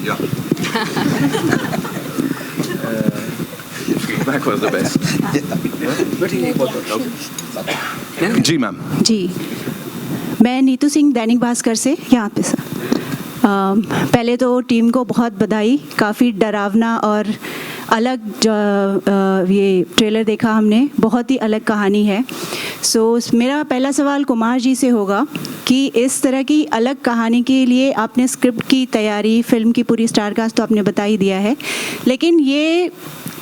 S1: Yeah. Feedback was the best. जी मैम.
S15: जी, मैं नीतू सिंह दैनिक भास्कर से यहाँ पे सर. पहले तो टीम को बहुत बधाई, काफ़ी डरावना और अलग ये ट्रेलर देखा हमने, बहुत ही अलग कहानी है. सो मेरा पहला सवाल कुमार जी से होगा कि इस तरह की अलग कहानी के लिए आपने स्क्रिप्ट की तैयारी, फिल्म की पूरी स्टारकास्ट तो आपने बता ही दिया है, लेकिन ये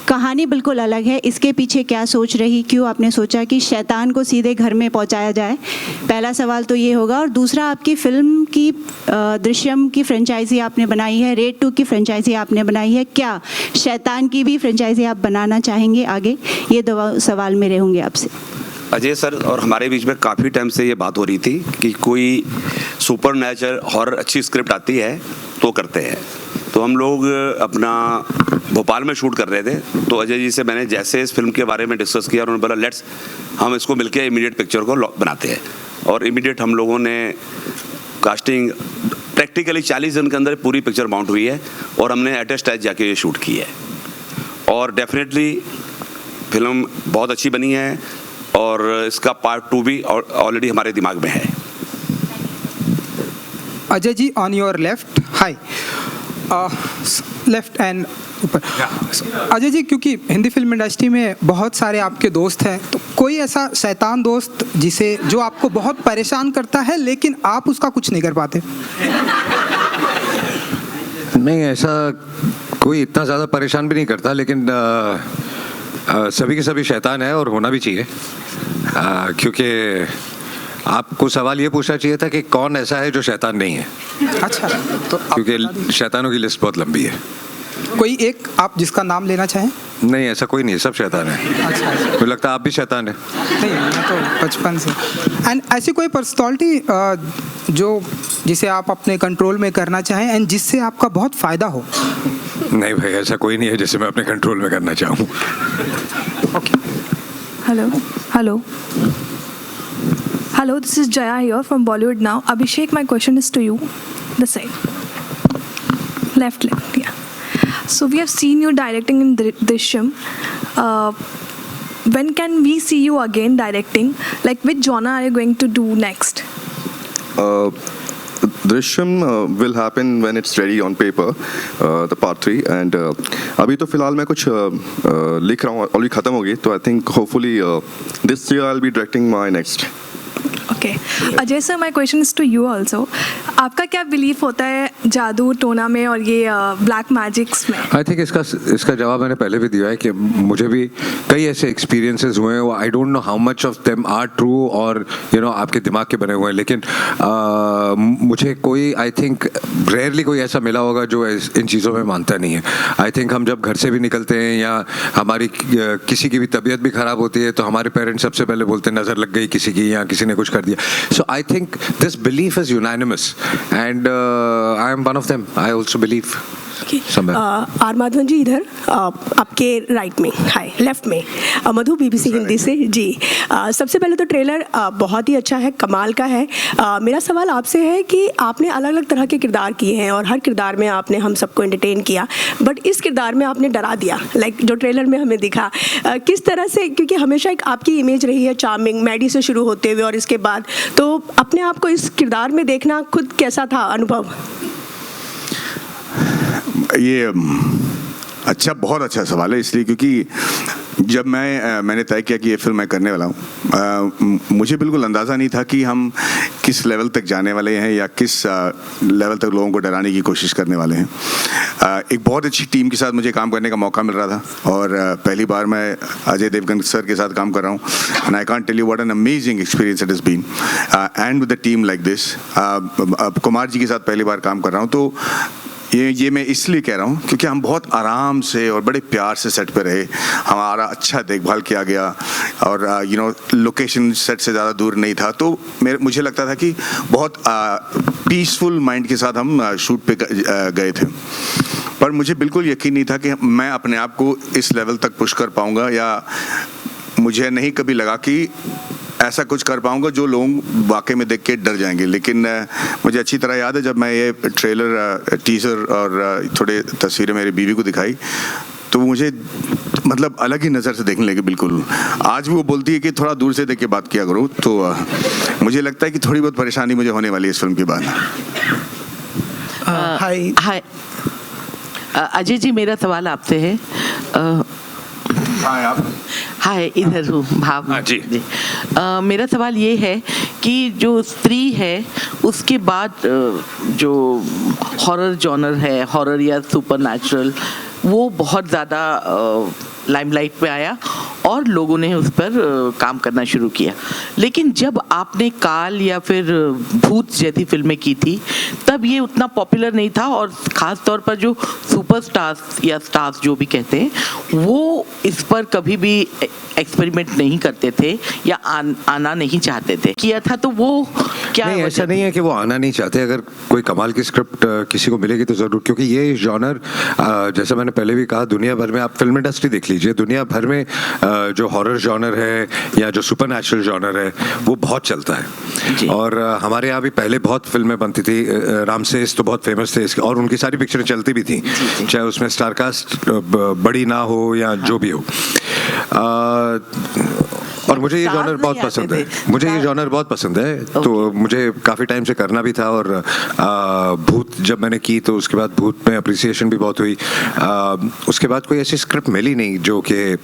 S15: कहानी बिल्कुल अलग है. इसके पीछे क्या सोच रही, क्यों आपने सोचा कि शैतान को सीधे घर में पहुंचाया जाए? पहला सवाल तो ये होगा. और दूसरा, आपकी फिल्म की दृश्यम की फ्रेंचाइजी आपने बनाई है, रेड 2 की फ्रेंचाइजी आपने बनाई है, क्या शैतान की भी फ्रेंचाइजी आप बनाना चाहेंगे आगे? ये दो सवाल मेरे होंगे आपसे.
S13: अजय सर और हमारे बीच में काफ़ी टाइम से ये बात हो रही थी कि कोई सुपर नेचुरल हॉरर अच्छी स्क्रिप्ट आती है तो करते हैं. तो हम लोग अपना भोपाल में शूट कर रहे थे, तो अजय जी से मैंने जैसे इस फिल्म के बारे में डिस्कस किया, उन्होंने बोला लेट्स हम इसको मिलके इमीडिएट पिक्चर को बनाते हैं. और इमीडिएट हम लोगों ने कास्टिंग प्रैक्टिकली 40 दिन के अंदर पूरी पिक्चर माउंट हुई है और हमने अटैच जाके ये शूट की है. और डेफिनेटली फिल्म बहुत अच्छी बनी है और इसका पार्ट 2 भी ऑलरेडी हमारे दिमाग में है.
S7: Ajay ji, on your left. Hi. Left and ऊपर. अजय जी, क्योंकि हिंदी फिल्म इंडस्ट्री में बहुत सारे आपके दोस्त हैं, तो कोई ऐसा शैतान दोस्त जो आपको बहुत परेशान करता है लेकिन आप उसका कुछ नहीं कर पाते?
S4: नहीं, ऐसा कोई इतना ज़्यादा परेशान भी नहीं करता, लेकिन सभी के सभी शैतान है और होना भी चाहिए, क्योंकि आपको सवाल ये पूछना चाहिए था कि कौन ऐसा है जो शैतान नहीं है.
S7: अच्छा, तो
S4: क्योंकि शैतानों की लिस्ट बहुत लंबी है.
S7: कोई एक आप जिसका नाम लेना चाहें?
S4: नहीं, ऐसा कोई नहीं है, सब शैतान है.
S7: अच्छा.
S4: मुझे लगता है आप भी शैतान है.
S7: नहीं, मैं तो बचपन से. एंड ऐसी कोई पर्सनालिटी जिसे आप अपने कंट्रोल में करना चाहें एंड जिससे आपका बहुत फ़ायदा हो?
S4: नहीं भाई, ऐसा कोई नहीं है जिसे मैं अपने कंट्रोल में करना चाहूँ.
S16: Hello, this is Jaya here from Bollywood Now. Abhishek, my question is to you. This side. Left, yeah. So we have seen you directing in Drishyam. When can we see you again directing? Like, which genre are you going to do next?
S5: Drishyam will happen when it's ready on paper, the part 3. And अभी तो फिलहाल मैं कुछ लिख रहा हूँ, already खत्म हो गई. तो I think hopefully this year I'll be directing my next.
S16: Okay. Ajay sir, my question is to you also. आपका क्या बिलीफ होता है जादू टोना में और ये ब्लैक मैजिक्स में?
S4: आई थिंक इसका जवाब मैंने पहले भी दिया है कि मुझे भी कई ऐसे एक्सपीरियंसेस हुए हैं. I don't know how much of them are true और आपके दिमाग के बने हुए हैं, लेकिन मुझे कोई आई थिंक रेयरली कोई ऐसा मिला होगा जो इन चीज़ों में मानता नहीं है. आई थिंक हम जब घर से भी निकलते हैं या हमारी किसी की भी तबीयत भी ख़राब होती है तो हमारे पेरेंट्स सबसे पहले बोलते हैं नज़र लग गई किसी की या किसी ने कुछ कर दिया. So I think this belief is unanimous and I am one of them. I also believe.
S17: R Madhavan ji इधर आपके राइट में, हाय लेफ्ट में मधु BBC हिंदी से जी. सबसे पहले तो ट्रेलर बहुत ही अच्छा है, कमाल का है. मेरा सवाल आपसे है कि आपने अलग अलग तरह के किरदार किए हैं और हर किरदार में आपने हम सबको एंटरटेन किया, बट इस किरदार में आपने डरा दिया, लाइक जो ट्रेलर में हमें दिखा. किस तरह से, क्योंकि हमेशा एक आपकी इमेज रही है चार्मिंग, मैडी से शुरू होते हुए और इसके बाद, तो अपने आप को इस किरदार में देखना खुद कैसा था अनुभव?
S9: ये बहुत अच्छा सवाल है, इसलिए क्योंकि जब मैंने तय किया कि ये फिल्म मैं करने वाला हूँ, मुझे बिल्कुल अंदाज़ा नहीं था कि हम किस लेवल तक जाने वाले हैं या किस लेवल तक लोगों को डराने की कोशिश करने वाले हैं. एक बहुत अच्छी टीम के साथ मुझे काम करने का मौका मिल रहा था और पहली बार मैं अजय देवगन सर के साथ काम कर रहा हूँ. And I can't tell you what an amazing experience it has been and with the team like this. Kumar ji के साथ पहली बार काम कर रहा हूँ, तो ये मैं इसलिए कह रहा हूँ क्योंकि हम बहुत आराम से और बड़े प्यार से सेट पे रहे. हमारा अच्छा देखभाल किया गया और लोकेशन सेट से ज़्यादा दूर नहीं था, तो मुझे लगता था कि बहुत पीसफुल माइंड के साथ हम शूट पे गए थे. पर मुझे बिल्कुल यकीन नहीं था कि मैं अपने आप को इस लेवल तक पुश कर पाऊँगा, या मुझे नहीं कभी लगा कि ऐसा कुछ कर पाऊंगा जो लोग वाकई में देख के डर जाएंगे. लेकिन मुझे अच्छी तरह याद है जब मैं ये ट्रेलर, टीजर और थोड़े तस्वीरें मेरी बीवी को दिखाई तो मुझे मतलब अलग ही नज़र से देखने लगे. बिल्कुल आज भी वो बोलती है कि थोड़ा दूर से देख के बात किया करो, तो मुझे लगता है कि थोड़ी बहुत परेशानी मुझे होने वाली है इस फिल्म के बाद.
S18: हाय अजय जी, मेरा सवाल आपसे है. हाय इधर हूँ भाव जी. मेरा सवाल ये है कि जो स्त्री है उसके बाद जो हॉरर जॉनर है, हॉरर या सुपरनैचुरल, वो बहुत ज़्यादा लाइमलाइट पे आया और लोगों ने उस पर काम करना शुरू किया. लेकिन जब आपने काल या फिर भूत जैसी फिल्में की थी तब ये उतना पॉपुलर नहीं था, और ख़ास तौर पर जो सुपरस्टार्स या स्टार्स जो भी कहते हैं वो इस पर कभी भी एक्सपेरिमेंट नहीं करते थे या आना नहीं चाहते थे. किया था तो वो क्या
S4: नहीं, ऐसा नहीं है कि वो आना नहीं चाहते. अगर कोई कमाल की स्क्रिप्ट किसी को मिलेगी तो ज़रूर, क्योंकि ये जॉनर जैसे मैंने पहले भी कहा, दुनिया भर में आप फिल्म इंडस्ट्री देख लीजिए, दुनिया भर में जो हॉरर जॉनर है या जो सुपरनैचुरल जॉनर है वो बहुत चलता है. और हमारे यहाँ भी पहले बहुत फिल्में बनती थी. रामसेस तो बहुत फेमस थे और उनकी सारी पिक्चरें चलती भी थी, चाहे उसमें स्टारकास्ट बड़ी ना हो या जो भी हो. और मुझे ये जॉनर बहुत पसंद है, मुझे ये जॉनर बहुत पसंद है. तो मुझे काफ़ी टाइम से करना भी था, और भूत जब मैंने की तो उसके बाद भूत में अप्रिसिएशन भी बहुत हुई. उसके बाद कोई ऐसी स्क्रिप्ट मिली नहीं जो कि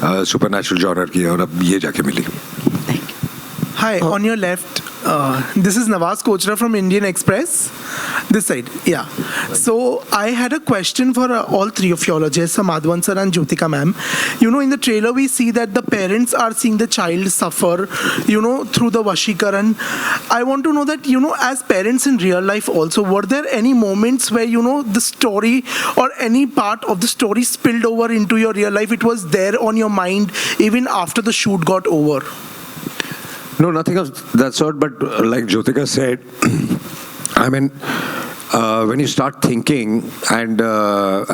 S4: सुपरनैचुरल जॉनर की है, और अब ये जाके मिली.
S19: Hi, on your left, this is Nawaz Kochra from Indian Express. This side, yeah. So I had a question for all three of y'all, Ajay sir, Madhavan sir, and Jyotika ma'am. In the trailer we see that the parents are seeing the child suffer, through the Vashikaran. I want to know that, as parents in real life also, were there any moments where, the story or any part of the story spilled over into your real life? It was there on your mind even after the shoot got over?
S4: No, nothing of that sort, but like Jyotika said, I mean, when you start thinking and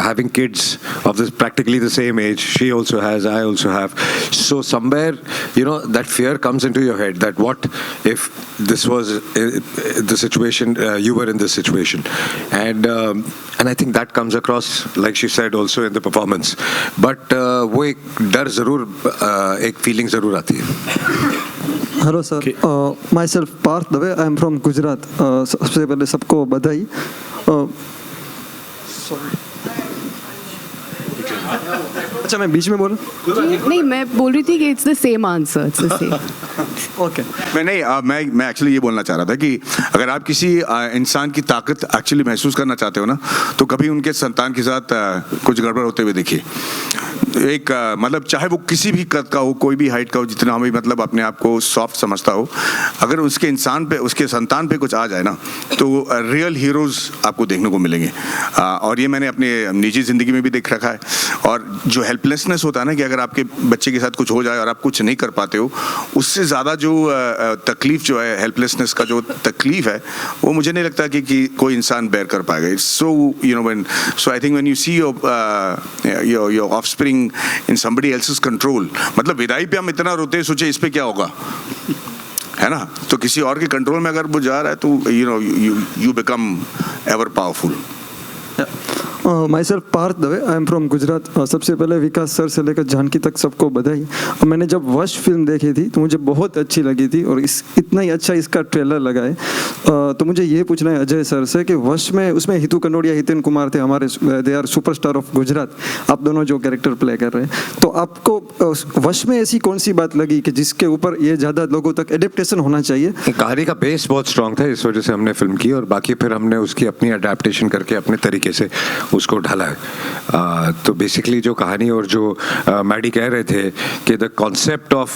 S4: having kids of this practically the same age, she also has, I also have, so somewhere that fear comes into your head that what if this was the situation, you were in this situation, and I think that comes across, like she said, also in the performance. But वो एक डर ज़रूर, एक feeling ज़रूर आती है.
S20: Hello sir, myself Parth Dave, I am from Gujarat. सबसे पहले सबको बधाई। अच्छा, मैं बीच में बोला?
S10: नहीं, मैं बोल रही थी कि it's the same answer, it's the same.
S20: Okay.
S9: मैं एक्चुअली ये बोलना चाह रहा था कि अगर आप किसी इंसान की ताकत एक्चुअली महसूस करना चाहते हो ना, तो कभी उनके संतान के साथ कुछ गड़बड़ होते हुए देखिए। एक मतलब चाहे वो किसी भी कद का हो, कोई भी हाइट का हो, जितना हमें मतलब अपने आप को सॉफ्ट समझता हो, अगर उसके इंसान पे, उसके संतान पे कुछ आ जाए ना, तो रियल हीरोज आपको देखने को मिलेंगे। और ये मैंने अपने निजी ज़िंदगी में भी देख रखा है। और जो हेल्पलेसनेस होता है ना, कि अगर आपके बच्चे के साथ कुछ हो जाए और आप कुछ नहीं कर पाते हो, उससे ज़्यादा जो तकलीफ जो है, हेल्पलेसनेस का जो तकलीफ है, वो मुझे नहीं लगता कि कोई इंसान बेयर कर पाएगा। It's so so I think when you see your offspring in somebody else's control, मतलब विदाई पे हम इतना रोते हैं, सोचे इस पे क्या होगा, है ना? तो किसी और के कंट्रोल में अगर वो जा रहा है, तो you become ever powerful.
S20: Myself Parth Dave, I am from Gujarat. सबसे पहले विकास सर से लेकर जानकी तक सबको बधाई। और मैंने जब वश फिल्म देखी थी तो मुझे बहुत अच्छी लगी थी, और इतना ही अच्छा इसका ट्रेलर लगा है। तो मुझे ये पूछना है अजय सर से कि वश में, उसमें हितू कनोडिया, हितेन कुमार थे हमारे, they are superstar of Gujarat. आप दोनों जो कैरेक्टर प्ले कर रहे हैं, तो आपको वश में ऐसी कौन सी बात लगी कि जिसके ऊपर ये ज़्यादा लोगों तक एडेप्टेशन होना चाहिए?
S4: कहानी का बेस बहुत स्ट्रॉन्ग था, इस वजह से हमने फिल्म की, और बाकी फिर हमने उसकी अपनी अडेप्टेशन करके अपने तरीके से उसको ढाला है। तो बेसिकली जो कहानी और जो मैडी कह रहे थे कि द कॉन्सेप्ट ऑफ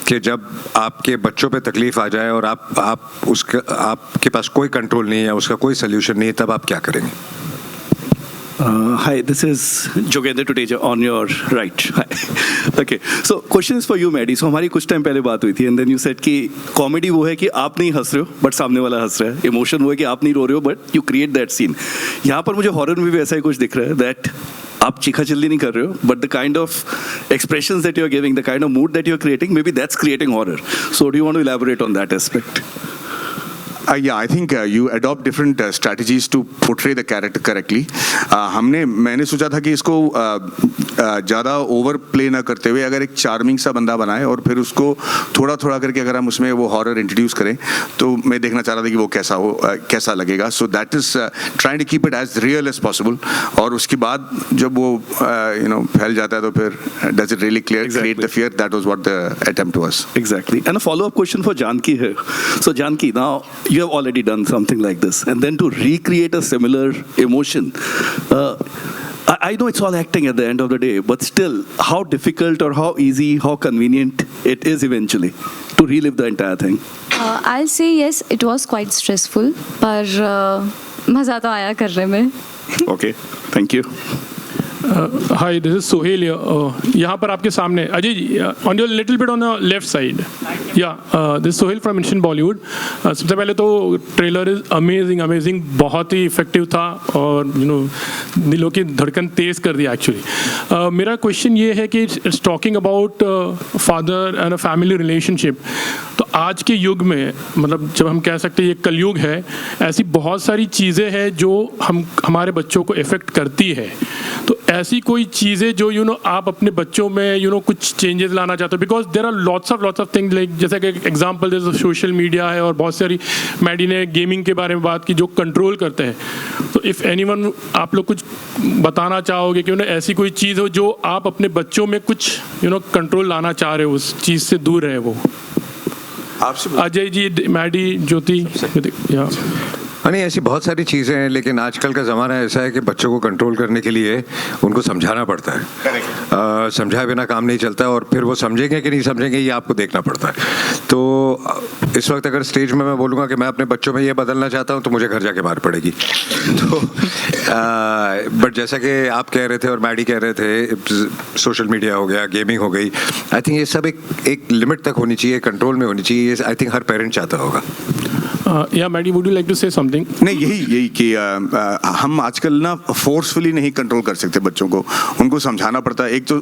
S4: कि जब आपके बच्चों पे तकलीफ आ जाए और आपके पास कोई कंट्रोल नहीं है, उसका कोई सोल्यूशन नहीं है, तब आप क्या करेंगे?
S8: Hi, this is Jogendra Tuteja on your right. Hi. Okay, so question is for you, Maddie. So हमारी कुछ टाइम पहले बात हुई थी, and then you said कि कॉमेडी वो है कि आप नहीं हंस रहे हो, बट सामने वाला हंस रहा है। इमोशन वो है कि आप नहीं रो रहे हो, but you create that scene. यहाँ पर मुझे हॉरर में भी ऐसा ही कुछ दिख रहा है, दैट आप चीखा चिल्ली नहीं कर रहे हो, but the kind of expressions that you are giving, the kind of mood that you are creating, maybe that's creating horror. So do you want to elaborate on that aspect?
S9: Yeah, I think you adopt different strategies to portray the character correctly. मैंने सोचा था कि इसको ज़्यादा over play ना करते हुए अगर एक चार्मिंग सा बंदा बनाए और फिर उसको थोड़ा थोड़ा करके अगर हम उसमें वो हॉरर इंट्रोड्यूस करें, तो मैं देखना चाह रहा था कि वो कैसा लगेगा। So that is trying to keep it as real as possible. और उसके बाद जब वो फैल जाता है, तो फिर does it really create the fear? That was what the attempt was.
S8: Exactly. And a follow-up question for Janki here. So Janki, now you have already done something like this, and then to recreate a similar emotion, I know it's all acting at the end of the day, but still, how difficult or how easy, how convenient it is eventually to relive the entire thing?
S11: I'll say yes, it was quite stressful, पर मज़ा तो आया करने में।
S8: Okay, thank you.
S6: Hi, this is Sohail. यहाँ पर आपके सामने Ajay ji, on your little bit on the left side, या this Sohail from Indian Bollywood. सबसे पहले तो ट्रेलर इज अमेजिंग, बहुत ही इफेक्टिव था, और दिलों की धड़कन तेज़ कर दिया एक्चुअली। मेरा क्वेश्चन ये है कि it's talking about father and a family relationship. तो आज के युग में, मतलब जब हम कह सकते हैं ये कलयुग है, ऐसी बहुत सारी चीज़ें हैं जो हमारे बच्चों को इफ़ेक्ट करती है। तो ऐसी कोई चीज़ें जो आप अपने बच्चों में कुछ चेंजेस लाना चाहते हो, because there are lots of things, like जैसे कि एग्जांपल जैसे सोशल मीडिया है, और बहुत सारी, मैडी ने गेमिंग के बारे में बात की, जो कंट्रोल करते हैं। तो इफ़ एनीवन, आप लोग कुछ बताना चाहोगे कि ऐसी कोई चीज़ हो जो आप अपने बच्चों में कुछ कंट्रोल लाना चाह रहे हो, उस चीज़ से दूर रहे वो? अजय जी, मैडी, ज्योति।
S4: नहीं, ऐसी बहुत सारी चीज़ें हैं, लेकिन आजकल का ज़माना ऐसा है कि बच्चों को कंट्रोल करने के लिए उनको समझाना पड़ता है। समझाए बिना काम नहीं चलता, और फिर वो समझेंगे कि नहीं समझेंगे ये आपको देखना पड़ता है। तो इस वक्त अगर स्टेज में मैं बोलूँगा कि मैं अपने बच्चों में ये बदलना चाहता हूँ, तो मुझे घर जाके मार पड़ेगी। तो बट जैसा कि आप कह रहे थे और मैडी कह रहे थे, सोशल मीडिया हो गया, गेमिंग हो गई, आई थिंक ये सब एक लिमिट तक होनी चाहिए, कंट्रोल में होनी चाहिए। आई थिंक हर पेरेंट चाहता होगा।
S6: Yeah, Maddie, would you like to say something?
S9: नहीं, यही कि हम आजकल ना फोर्सफुली नहीं कंट्रोल कर सकते बच्चों को, उनको समझाना पड़ता है। एक तो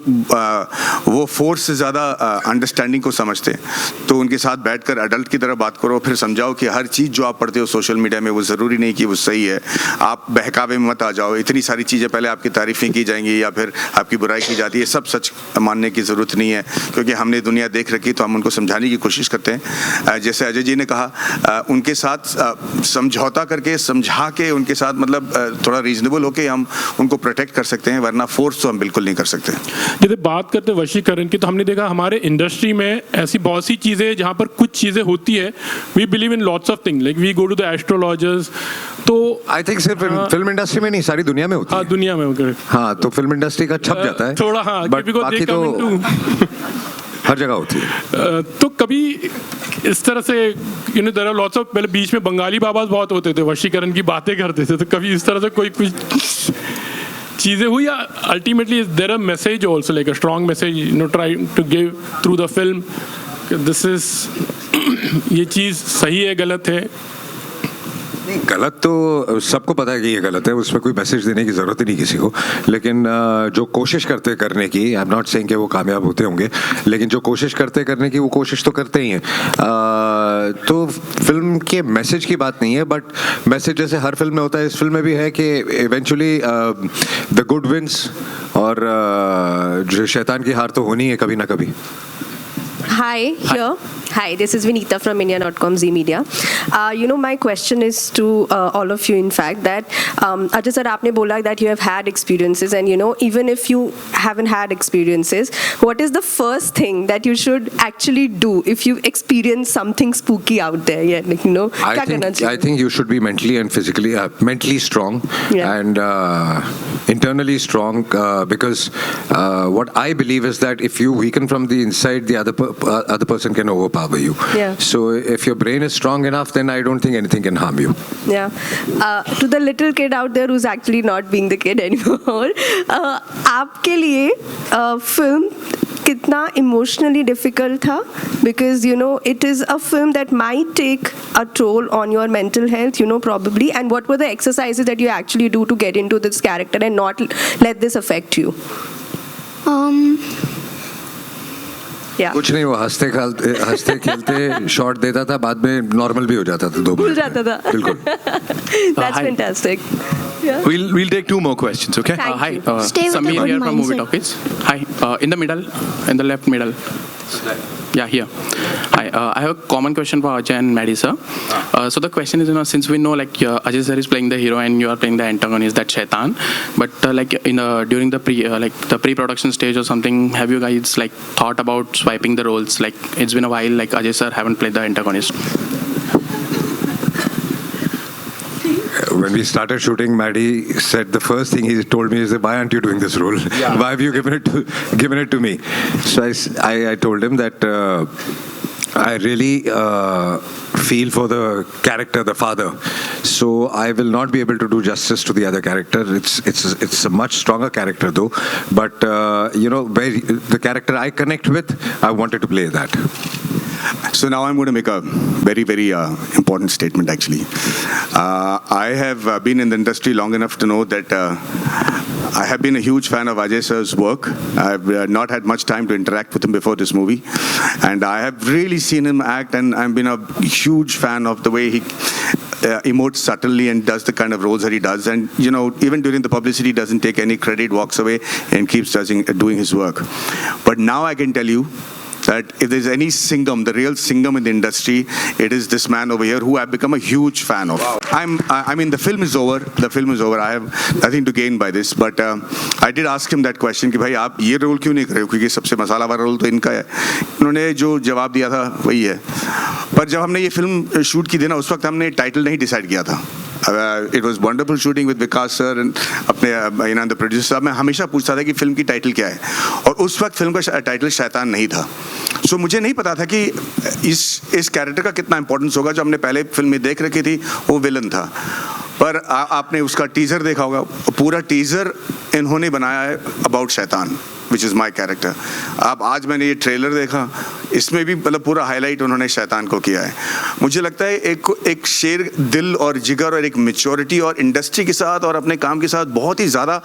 S9: वो फोर्स से ज़्यादा अंडरस्टैंडिंग को समझते हैं, तो उनके साथ बैठकर एडल्ट की तरह बात करो, फिर समझाओ कि हर चीज़ जो आप पढ़ते हो सोशल मीडिया में वो ज़रूरी नहीं कि वो सही है। आप बहकावे में मत आ जाओ, इतनी सारी चीज़ें पहले आपकी तारीफ़ें की जाएंगी या फिर आपकी बुराई की जाती है, सब सच मानने की ज़रूरत नहीं है, क्योंकि हमने दुनिया देख रखी तो हम उनको समझाने की कोशिश करते हैं। जैसे अजय जी ने कहा, उनके साथ समझौता करके, समझा के उनके साथ मतलब थोड़ा रीजनेबल होके हम उनको प्रोटेक्ट कर सकते हैं, वरना फोर्स तो हम बिल्कुल नहीं कर सकते।
S6: जैसे बात करते वशीकरण की, तो हमने देखा हमारे इंडस्ट्री में ऐसी बहुत सी चीज़ें जहाँ पर कुछ चीज़ें होती है, we believe in lots of thing, like we go to the astrologers. तो
S4: आई थिंक सिर्फ फिल्म इंडस्ट्री में नहीं, सारी दुनिया में होती है।
S6: दुनिया में होकर
S4: हाँ, तो फिल्म इंडस्ट्री का छप जाता है
S6: थोड़ा, हाँ,
S4: बट बाकी तो हर जगह होती है।
S6: तो कभी इस तरह से देयर आर लॉट्स ऑफ, पहले बीच में बंगाली बाबा बहुत होते थे, वशीकरण की बातें करते थे, तो कभी इस तरह से कोई कुछ चीज़ें हुई, या ultimately there a message also, like a strong message try to give through the film, this is ये चीज़ सही है, गलत है?
S4: गलत तो सबको पता है कि ये गलत है, उसमें कोई मैसेज देने की ज़रूरत ही नहीं किसी को, लेकिन जो कोशिश करते करने की, आई एम नॉट सेइंग कि वो कामयाब होते होंगे, लेकिन जो कोशिश करते करने की वो कोशिश तो करते ही हैं। तो फिल्म के मैसेज की बात नहीं है, बट मैसेज जैसे हर फिल्म में होता है, इस फिल्म में भी है कि इवेंचुअली द गुड विंस, और जो शैतान की हार तो होनी है कभी ना कभी।
S21: Hi, here. Hi, this is Vinita from India.com Z Media. My question is to all of you, in fact, that Ajay sir, आपने बोला that you have had experiences, and even if you haven't had experiences, what is the first thing that you should actually do if you experience something spooky out there? Yeah, क्या करना चाहिए?
S4: I think you should be mentally strong, and internally strong, because what I believe is that if you weaken from the inside, the other person can overpower you.
S21: Yeah.
S4: So if your brain is strong enough, then I don't think anything can harm you.
S21: Yeah. To the little kid out there who's actually not being the kid anymore, आपके लिए film कितना emotionally difficult था? Because it is a film that might take a toll on your mental health, probably. And what were the exercises that you actually do to get into this character and not let this affect you?
S4: कुछ नहीं, वो हंसते खेलते shot देता था, बाद में normal भी हो जाता था, दो
S21: भूल जाता था।
S4: बिल्कुल।
S21: That's fantastic. Yeah.
S1: We'll take two more questions, okay?
S21: Thank
S22: Hi,
S21: Stay with
S22: Samir
S21: the
S22: here
S21: good
S22: from Movie
S21: mindset.
S22: Talkies. Hi, in the middle, in the left middle. Yeah, here. Hi, I have a common question for Ajay and Maddie sir. So the question is, since we know like Ajay sir is playing the hero and you are playing the antagonist, that Shaitan, but like during the pre-production stage or something, have you guys like thought about swiping the roles? Like it's been a while, like Ajay sir haven't played the antagonist.
S4: When we started shooting, Maddie said the first thing he told me is, "Why aren't you doing this role?
S22: Yeah.
S4: Why have you given it to me?" So I told him that I really feel for the character, the father. So I will not be able to do justice to the other character. It's a much stronger character though, but the character I connect with, I wanted to play that.
S9: So now I'm going to make a very, very important statement actually. I have been in the industry long enough to know that I have been a huge fan of Ajay sir's work. I've not had much time to interact with him before this movie, and I have really seen him act, and I've been a huge fan of the way he emotes subtly and does the kind of roles that he does, and even during the publicity he doesn't take any credit, walks away and keeps doing his work. But now I can tell you that if there's any Singham, the real Singham in the industry, it is this man over here who I've become a huge fan of. I mean, the film is over. The film is over. I have nothing to gain by this. But I did ask him that question कि भाई आप ये role क्यों नहीं कर रहे हो, क्योंकि सबसे मसाला वाला रोल तो इनका है। उन्होंने जो जवाब दिया था वही है। पर जब हमने ये फिल्म शूट की थी ना, उस वक्त हमने टाइटल नहीं डिसाइड किया था। It was wonderful shooting with Vikas sir and अपने the producer साहब, मैं हमेशा पूछता था कि फिल्म की टाइटल क्या है, और उस वक्त फिल्म का टाइटल शैतान नहीं था। सो मुझे नहीं पता था कि इस कैरेक्टर का कितना इंपॉर्टेंस होगा। जो हमने पहले फिल्म में देख रखी थी वो विलन था, पर आपने उसका टीजर देखा होगा, पूरा टीजर इन्होंने बनाया है अबाउट शैतान, विच इज़ माई कैरेक्टर। अब आज मैंने ये ट्रेलर देखा, इसमें भी मतलब पूरा हाईलाइट उन्होंने शैतान को किया है। मुझे लगता है एक शेर दिल और जिगर और एक मैच्योरिटी और इंडस्ट्री के साथ और अपने काम के साथ बहुत ही ज़्यादा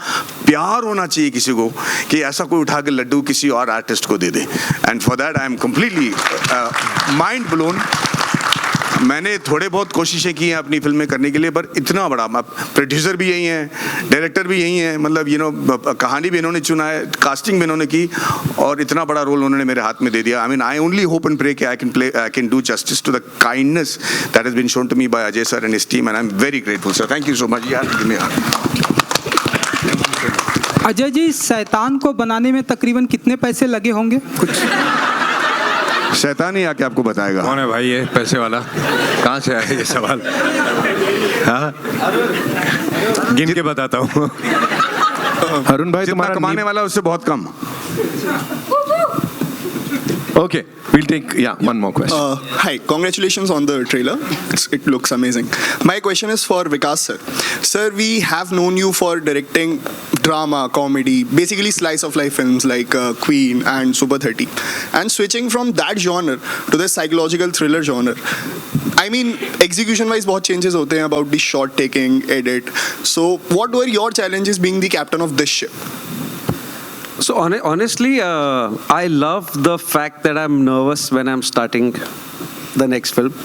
S9: प्यार होना चाहिए किसी को कि ऐसा कोई उठा के लड्डू किसी और आर्टिस्ट को दे दे। And for that I am completely mind blown. मैंने थोड़े बहुत कोशिशें की हैं अपनी फिल्म में करने के लिए, पर इतना बड़ा प्रोड्यूसर भी यही हैं, डायरेक्टर भी यही हैं, मतलब कहानी भी इन्होंने चुना है, कास्टिंग भी इन्होंने की और इतना बड़ा रोल उन्होंने मेरे हाथ में दे दिया। I mean I only hope and pray कि I can do justice to the kindness that has been shown to me by Ajay sir and his team and I am very grateful sir. Thank you so much यार।
S7: अजय जी, शैतान को बनाने में तकरीबन कितने पैसे लगे होंगे? कुछ
S9: शैतान ही आके आपको बताएगा।
S4: कौन है भाई ये पैसे वाला? कहाँ से आया ये सवाल? हाँ, गिन के बताता हूँ।
S1: अरुण भाई,
S9: जितना कमाने वाला उससे बहुत कम।
S1: Okay, we'll take one more question.
S2: Hi, congratulations on the trailer. It looks amazing. My question is for Vikas sir. Sir, we have known you for directing drama, comedy, basically slice of life films like Queen and Super 30, and switching from that genre to the psychological thriller genre. I mean, execution wise बहुत changes होते हैं about the shot taking, edit. So what were your challenges being the captain of this ship?
S14: So honestly, I love the fact that I'm nervous when I'm starting the next film,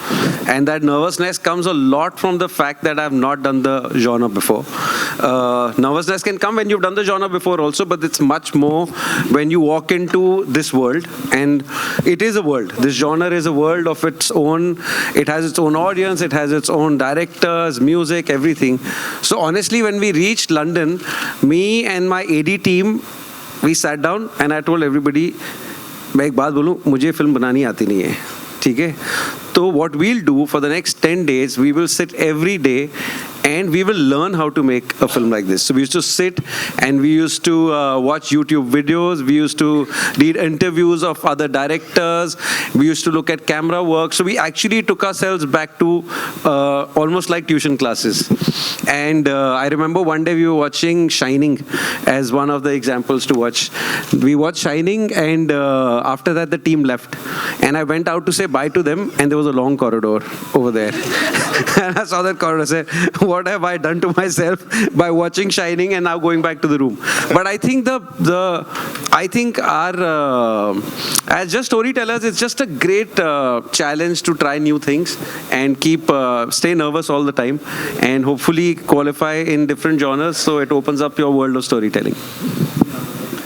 S14: and that nervousness comes a lot from the fact that I've not done the genre before. Nervousness can come when you've done the genre before also, but it's much more when you walk into this world, and it is a world. This genre is a world of its own. It has its own audience, it has its own directors, music, everything. So honestly, when we reached London, me and my AD team, we sat down and I told everybody, मैं एक बात बोलूँ, मुझे film बनानी आती नहीं है, ठीक है? तो what we'll do for the next 10 days, we will sit every day and we will learn how to make a film like this. So we used to sit and we used to watch YouTube videos, we used to read interviews of other directors, we used to look at camera work. So we actually took ourselves back to almost like tuition classes. And I remember one day we were watching Shining as one of the examples to watch. We watched Shining, and after that the team left. And I went out to say bye to them, and there was a long corridor over there. And I saw that corridor, I said, what have I done to myself by watching Shining and now going back to the room? But I think I think our as just storytellers, it's just a great challenge to try new things and stay nervous all the time, and hopefully qualify in different genres, so it opens up your world of storytelling.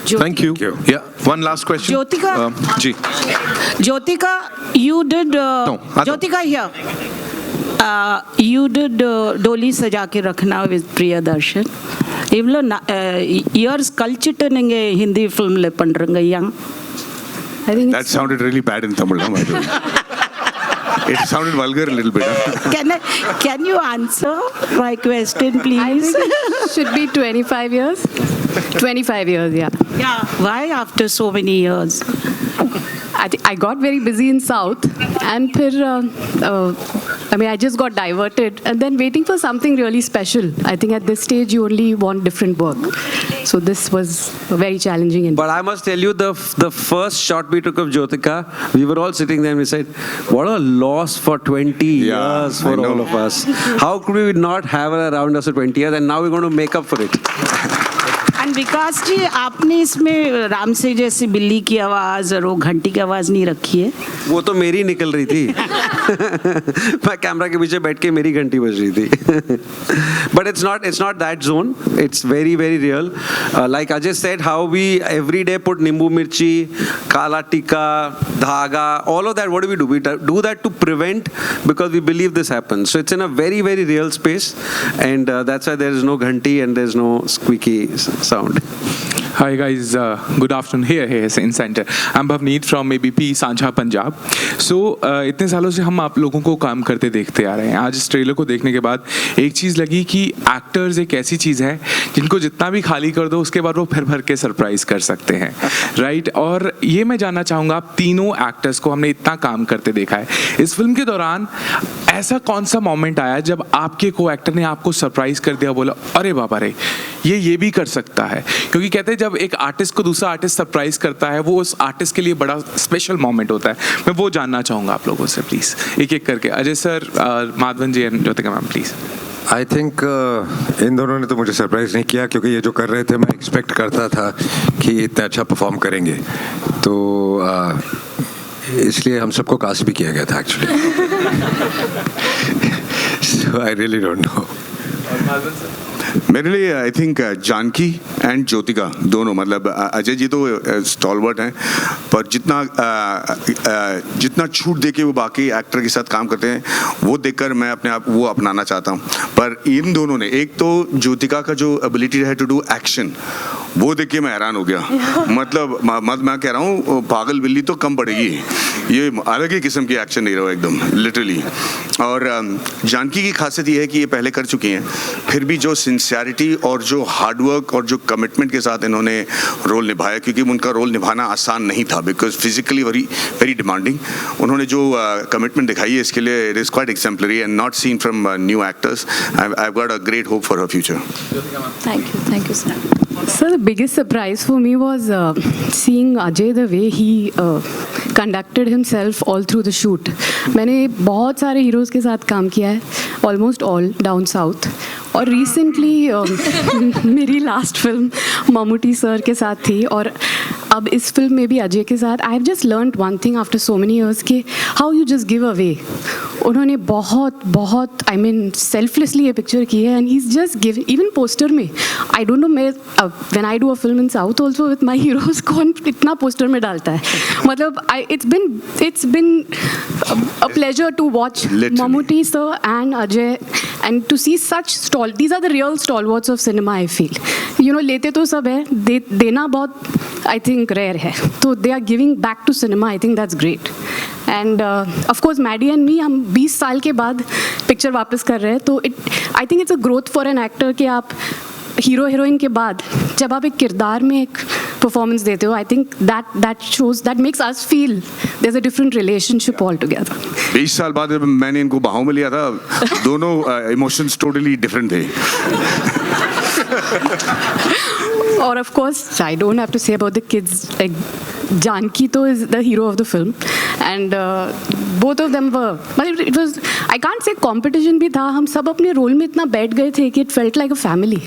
S1: Thank you. Yeah, one last question.
S12: Jyotika.
S1: Ji.
S12: Jyotika, you did. Jyotika here. You did Doli Saja Ke Rakhna with Priyadarshan. Ivlo years culture ninge Hindi film le pandranga yang.
S10: I think
S9: that sounded really bad in Tamil. It sounded vulgar a little bit.
S12: Can you answer my question, please?
S10: I think it should be 25 years. 25 years, yeah.
S12: Yeah. Why after so many years?
S10: I got very busy in South, and I just got diverted, and then waiting for something really special. I think at this stage you only want different work, so this was very challenging.
S14: But I must tell you, the first shot we took of Jyotika, we were all sitting there and we said, what a loss for 20 years for all of us. How could we not have her around us for 20 years, and now we're going to make up for it.
S12: And विकास जी, आपने इसमें राम से जैसी बिल्ली की आवाज और वो घंटी की आवाज नहीं रखी है?
S14: वो तो मेरी निकल रही थी। मैं कैमरा के पीछे बैठ के मेरी घंटी बज रही थी। But it's not that zone. It's very, very real. Like Ajay said, how we every day put nimbu mirchi, kala tikka, dhaga, all of that. What do? We do that to prevent, because we believe this happens. So it's in a very, very real space, and that's why there is no ghanti and there's no squeaky sound.
S23: Hi guys, good afternoon. Here in center. I'm Bhavneet from ABP Sanjha Punjab. So इतने सालों से हम आप लोगों को काम करते देखते आ रहे हैं. आज इस ट्रेलर को देखने के बाद एक चीज़ लगी कि एक्टर्स एक ऐसी चीज़ है जिनको जितना भी खाली कर दो उसके बाद वो फिर भर के सरप्राइज कर सकते हैं, राइट? और ये मैं जानना चाहूँगा, आप तीनों एक्टर्स को हमने इतना काम करते देखा है, इस फिल्म के दौरान ऐसा कौन सा मोमेंट आया जब आपके को एक्टर ने आपको सरप्राइज कर दिया, बोला अरे बाबा रे ये भी कर सकता है? क्योंकि कहते हैं जब एक आर्टिस्ट को दूसरा आर्टिस्ट सरप्राइज करता है, वो उस आर्टिस्ट के लिए बड़ा स्पेशल मोमेंट होता है। मैं वो जानना चाहूँगा आप लोगों से, प्लीज़ एक एक करके। Ajay sir, Madhavan ji and Jyothika ma'am, please.
S4: I think इन दोनों ने तो मुझे सरप्राइज नहीं किया, क्योंकि ये जो कर रहे थे मैं एक्सपेक्ट करता था कि इतना अच्छा परफॉर्म करेंगे, तो इसलिए हम सबको कास्ट भी किया गया था actually. So I really don't know.
S9: मेरे लिए I think Janaki and Jyothika दोनों, मतलब अजय जी तो स्टॉलवर्ट हैं, पर जितना छूट दे के वो बाकी एक्टर के साथ काम करते हैं, वो देखकर मैं अपने आप वो अपनाना चाहता हूँ। पर इन दोनों ने, एक तो ज्योतिका का जो एबिलिटी है टू डू एक्शन, वो देख के मैं हैरान हो गया। मतलब मैं कह रहा हूँ पागल बिल्ली तो कम पड़ेगी, ये अलग ही किस्म की एक्शन हीरो एकदम लिटरली। और जानकी की खासियत ये है कि ये पहले कर चुकी हैं, फिर भी जो सिंसियरिटी और जो हार्डवर्क और जो कमिटमेंट के साथ इन्होंने रोल निभाया, क्योंकि उनका रोल निभाना आसान नहीं था, बिकॉज फिजिकली वेरी डिमांडिंग। उन्होंने जो कमिटमेंट दिखाई है इसके लिए, it is quite exemplary and not seen from new actors. I have got a great hope for her future.
S10: Thank you, sir. Sir, the biggest surprise for me was seeing Ajay, the way he conducted himself all through the shoot. मैंने बहुत सारे heroes के साथ काम किया है, almost all down south. और recently मेरी लास्ट फिल्म ममूटी सर के साथ थी, और अब इस फिल्म में भी अजय के साथ। I have just learned one thing after so many years कि how you just give away. उन्होंने बहुत आई मीन सेल्फलेसली ये पिक्चर की है, and he is just give. Even poster में आई डोंट नो, मैं when I do a film in south also with my heroes, कौन इतना पोस्टर में डालता है। मतलब it's been a pleasure to watch Mammootty sir and Ajay, and to see such these are the real stalwarts of cinema, I feel. You know, लेते तो सब है, देना बहुत I think rare है, तो they are giving back to cinema. I think that's great. And of course Maddie and me, हम 20 साल के बाद पिक्चर वापस कर रहे हैं, तो I think it's a growth for an actor कि आप हीरो हीरोइन के बाद जब आप एक किरदार में एक परफॉर्मेंस देते हो, I think that makes us feel there's a different relationship altogether.
S9: 20 साल बाद जब मैंने इनको बाहों में लिया था, दोनों इमोशंस टोटली डिफरेंट थे।
S10: Or of course, I don't have to say about the kids. Like Janki to is the hero of the film, and both of them were. But it was, I can't say competition भी था, हम सब अपने role में इतना बैठ गए थे कि it felt like a family.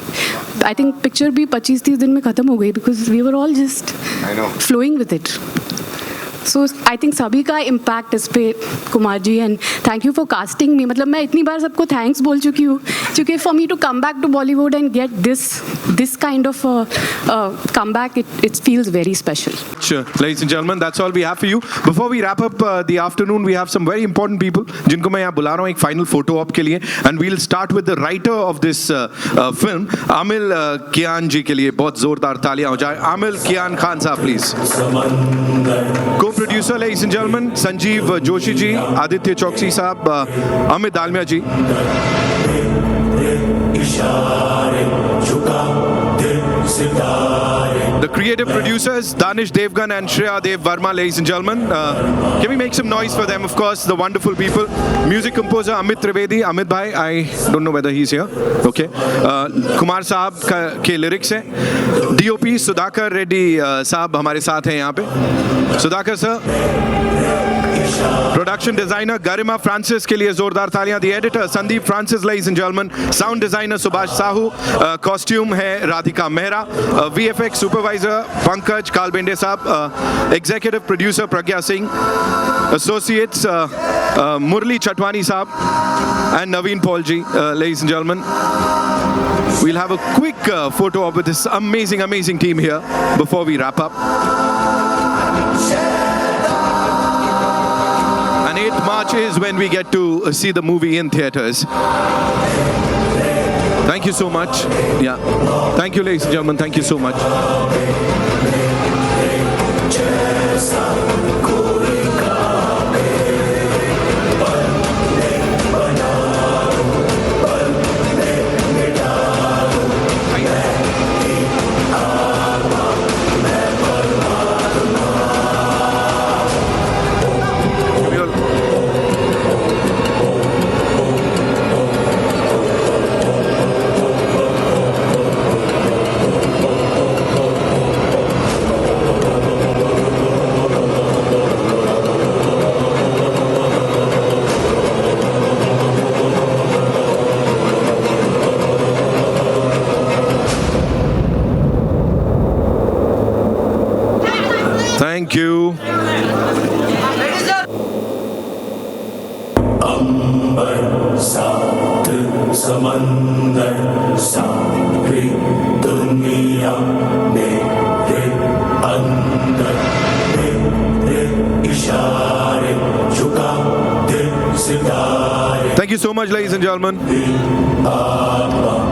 S10: I think picture भी 25-30 दिन में खत्म हो गई, because we were all just flowing with it. So I think सभी का इम्पैक्ट इस पे Kumar ji, and thank you for casting me. मतलब मैं इतनी बार सबको थैंक्स बोल चुकी हूँ, क्योंकि for me to come back to Bollywood and get this kind of comeback, it feels very special.
S1: Sure. Ladies and gentlemen, that's all we have for you. Before we wrap up the afternoon, we have some very important people जिनको मैं यहाँ बुला रहा हूँ एक final photo op के लिए, and we'll start with the writer of this film, आमिल कियान जी के लिए बहुत जोरदार तालियां हो जाए। आमिल कियान खान साहब please. Co-producer, ladies and gentlemen, Sanjeev Joshi ji, Aditya Chouksey साहब, अमित दालमिया जी। The creative producers, Danish Devgan and Shreya Dev Verma, ladies and gentlemen. Can we make some noise for them, of course, the wonderful people. Music composer Amit Trivedi, Amit bhai, I don't know whether he's here. Okay. Kumar साहब के lyrics हैं. DOP Sudhakar Reddy साहब हमारे साथ हैं यहाँ पे. Sudhakar sir. Production designer Garima Francis के लिए जोरदार तालियां. The editor Sandeep Francis, ladies and gentlemen. Sound designer Subhash Sahu. Costume है Radhika Mehra. VFX supervisor Pankaj Kalbende साहब. Executive producer Pragya Singh. Associates Murli Chatwani साहब and Naveen Paul ji, ladies and gentlemen. We'll have a quick photo op with this amazing team here before we wrap up. 8th March is when we get to see the movie in theaters. Thank you so much. Yeah. Thank you, ladies and gentlemen. Thank you so much. you.
S3: अंबर सात समंदर सारी दुनिया मेरे अंदर मेरे इशारे झुका दे सितारे.
S1: Thank you so much, ladies and gentlemen.
S3: आत्मा